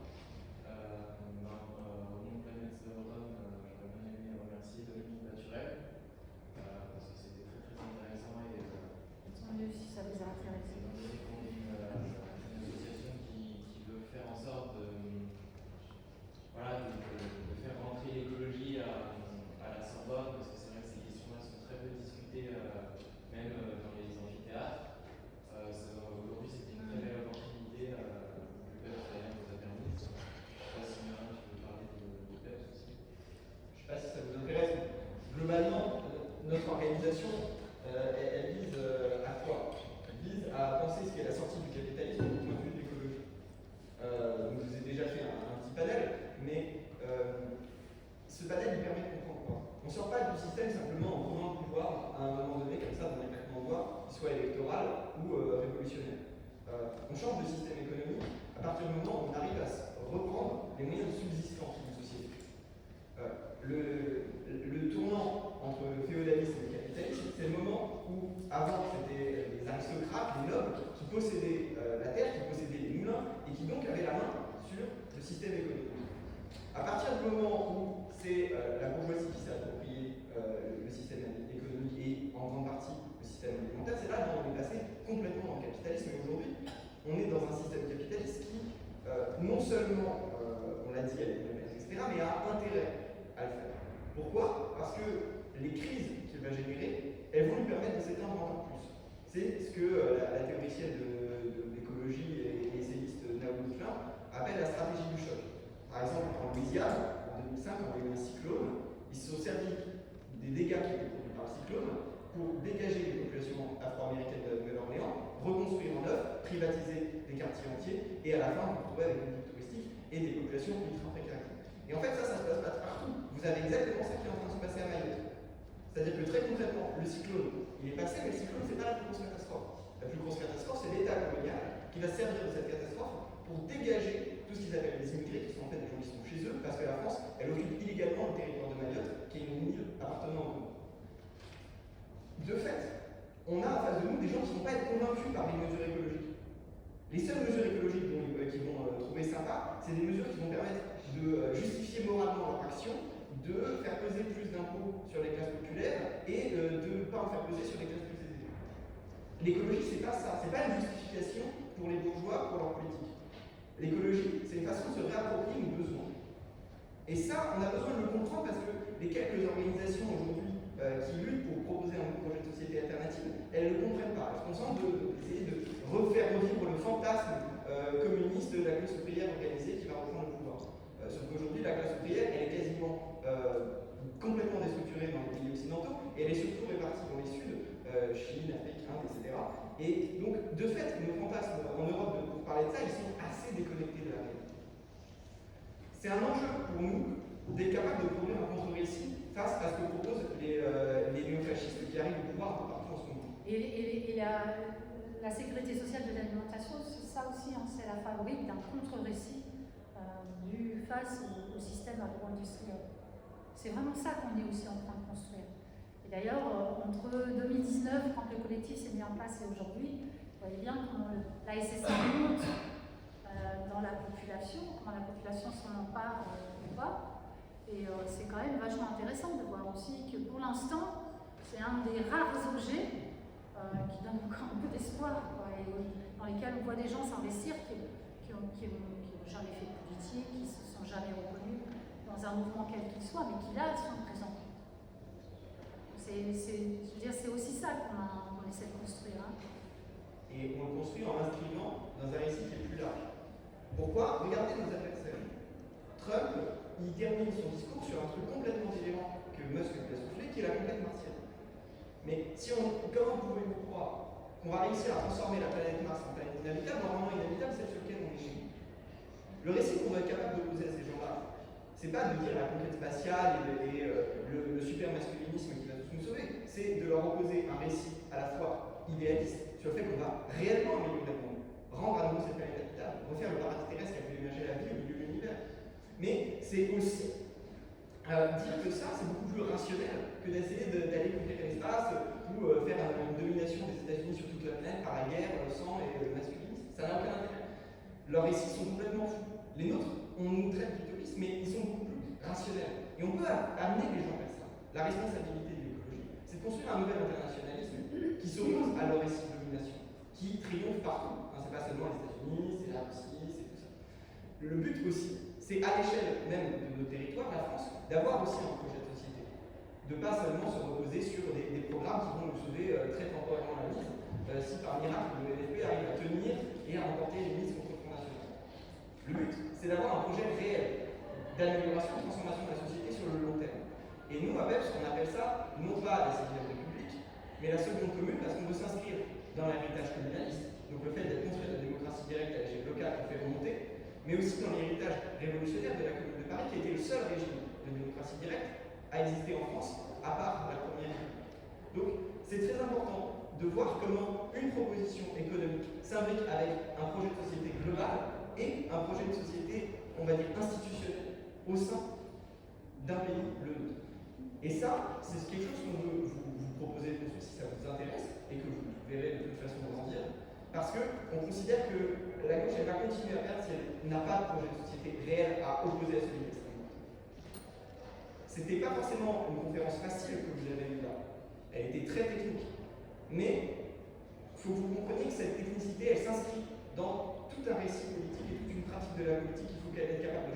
Au nom de Planète Rome, j'aurais bien aimé remercier Dominique Naturel, parce que c'était très très intéressant et tant mieux si ça vous a intéressé. On est une association qui veut faire en sorte de faire rentrer l'écologie à la Sorbonne, parce que c'est vrai que ces questions-là sont très peu discutées, même dans les amphithéâtres. Aujourd'hui, c'était une très belle opportunité que PEPS nous a permis. Je ne sais pas si Marin, tu veux parler de PEPS aussi. Je ne sais pas si ça vous intéresse. Globalement, notre organisation, elle vise à quoi? Elle vise à penser ce qu'est la sortie du capitalisme du point de vue de l'écologie. Donc, je vous ai déjà fait un petit panel, mais ce panel, il permet de comprendre quoi. On ne sort pas du système simplement en prenant le pouvoir à un moment donné, comme ça, dans un claquement de doigts, qu'il soit électoral ou révolutionnaire. On change de système économique à partir du moment où on arrive à reprendre les moyens de subsistance d'une société. Le tournant entre le féodalisme et le capitalisme, c'est le moment où, avant, c'était les aristocrates, les nobles, qui possédaient la terre, qui possédaient les moulins, et qui donc avaient la main sur le système économique. À partir du moment où c'est la bourgeoisie qui s'est approprié le système économique et en système alimentaire, c'est là où on est passé complètement dans le capitalisme. Et aujourd'hui, on est dans un système capitaliste qui, non seulement, on l'a dit, a des bénéfices, etc., mais a intérêt à le faire. Pourquoi? Parce que les crises qu'il va générer, elles vont lui permettre de s'éteindre encore plus. C'est ce que la théoricienne d'écologie et essayiste Naomi Klein appelle la stratégie du choc. Par exemple, en Louisiane, en 2005, quand il y a eu un cyclone, ils se sont servis des dégâts qui étaient produits par le cyclone pour dégager les populations afro-américaines de la Nouvelle-Orléans, reconstruire en neuf, privatiser des quartiers entiers, et à la fin, vous vous retrouvez avec une ville touristique et des populations ultra précaires. Et en fait, ça se passe pas partout. Vous avez exactement ça qui est en train de se passer à Mayotte. C'est-à-dire que très concrètement, le cyclone, il est passé, mais le cyclone, c'est pas la plus grosse catastrophe. La plus grosse catastrophe, c'est l'État colonial qui va servir de cette catastrophe pour dégager tout ce qu'ils appellent les immigrés, qui sont en fait des gens qui sont chez eux, parce que la France, elle occupe illégalement le territoire de Mayotte, qui est une île appartenant au Congo. De fait, on a en face de nous des gens qui ne vont pas être convaincus par les mesures écologiques. Les seules mesures écologiques qu'ils vont trouver sympas, c'est des mesures qui vont permettre de justifier moralement leur action, de faire peser plus d'impôts sur les classes populaires et de ne pas en faire peser sur les classes plus aisées. L'écologie, c'est pas ça, c'est pas une justification pour les bourgeois, pour leur politique. L'écologie, c'est une façon de se réapproprier nos besoins. Et ça, on a besoin de le comprendre parce que les quelques organisations aujourd'hui qui luttent pour proposer un projet de société alternative, elles ne le comprennent pas. Elles se concentrent d'essayer de refaire revivre le fantasme communiste de la classe ouvrière organisée qui va reprendre le pouvoir. Sauf qu'aujourd'hui, la classe ouvrière, elle est quasiment complètement déstructurée dans les pays occidentaux et elle est surtout répartie dans les Suds, Chine, Afrique, Inde, etc. Et donc, de fait, nos fantasmes en Europe, pour parler de ça, ils sont assez déconnectés de la réalité. C'est un enjeu pour nous d'être capable de produire un contre-récit face à ce que proposent les néofascistes qui arrivent au pouvoir partout en ce moment. Et la sécurité sociale de l'alimentation, ça aussi, hein, c'est la fabrique d'un contre-récit face au système agro-industriel. C'est vraiment ça qu'on est aussi en train de construire. Et d'ailleurs, entre 2019, quand le collectif s'est mis en place, et aujourd'hui, vous voyez bien comment la SSA monte dans la population, comment la population s'en empare ou pas. Et c'est quand même vachement intéressant de voir aussi que pour l'instant, c'est un des rares objets qui donne encore un peu d'espoir, et dans lesquels on voit des gens s'investir qui n'ont jamais fait de politique, qui ne se sont jamais reconnus dans un mouvement quel qu'il soit, mais qui là sont présents. Je veux dire, c'est aussi ça qu'on essaie de construire. Hein. Et on le construit en l'inscrivant dans un récit qui est plus large. Pourquoi? Regardez nos adversaires. Trump, il termine son discours sur un truc complètement différent que Musk lui a soufflé, qui est la conquête martienne. Mais comment pouvez-vous croire qu'on va réussir à transformer la planète Mars en planète inhabitable, normalement inhabitable, celle sur laquelle on est chez nous? Le récit qu'on va être capable d'opposer à ces gens-là, c'est pas de dire la conquête spatiale et le super masculinisme qui va tous nous sauver, c'est de leur opposer un récit à la fois idéaliste sur le fait qu'on va réellement améliorer le monde, rendre à nouveau cette planète habitable, refaire le paradis terrestre qui a fait émerger la vie au milieu de l'univers. Mais c'est aussi dire que ça, c'est beaucoup plus rationnel que d'essayer d'aller conquérir l'espace ou faire une domination des États-Unis sur toute la planète par la guerre, le sang et le masculinisme. Ça n'a aucun intérêt. Leurs récits sont complètement fous. Les nôtres, on nous traite d'utopistes, mais ils sont beaucoup plus rationnels. Et on peut amener les gens vers ça. La responsabilité de l'écologie, c'est de construire un nouvel internationalisme qui s'oppose à leur récit de domination, qui triomphe partout. C'est pas seulement les États-Unis, c'est la Russie, c'est tout ça. Le but aussi, c'est à l'échelle même de nos territoires, la France, d'avoir aussi un projet de société. De ne pas seulement se reposer sur des programmes qui vont nous sauver très temporairement la mise, si par miracle le NFP arrive à tenir et à remporter les mises contre le Front National. Le but, c'est d'avoir un projet réel d'amélioration, de transformation de la société sur le long terme. Et nous, à BEPS, on appelle ça, non pas la 6e République, mais la seconde commune, parce qu'on veut s'inscrire dans l'héritage communaliste, donc le fait d'être construit la démocratie directe à l'échelle locale qu'on fait remonter, mais aussi dans l'héritage révolutionnaire de la Commune de Paris, qui était le seul régime de démocratie directe à exister en France, à part la Première République. Donc, c'est très important de voir comment une proposition économique s'imbrique avec un projet de société global et un projet de société, on va dire, institutionnel au sein d'un pays, le nôtre. Et ça, c'est quelque chose qu'on veut vous proposer de construire si ça vous intéresse, et que vous verrez de toute façon grandir, parce qu'on considère que la gauche, elle va continuer à perdre si elle n'a pas de projet de société réel à opposer à celui de l'extrême droite. C'était pas forcément une conférence facile que vous avez eue là. Elle était très technique. Mais il faut que vous compreniez que cette technicité, elle s'inscrit dans tout un récit politique et toute une pratique de la politique. Il faut qu'elle soit capable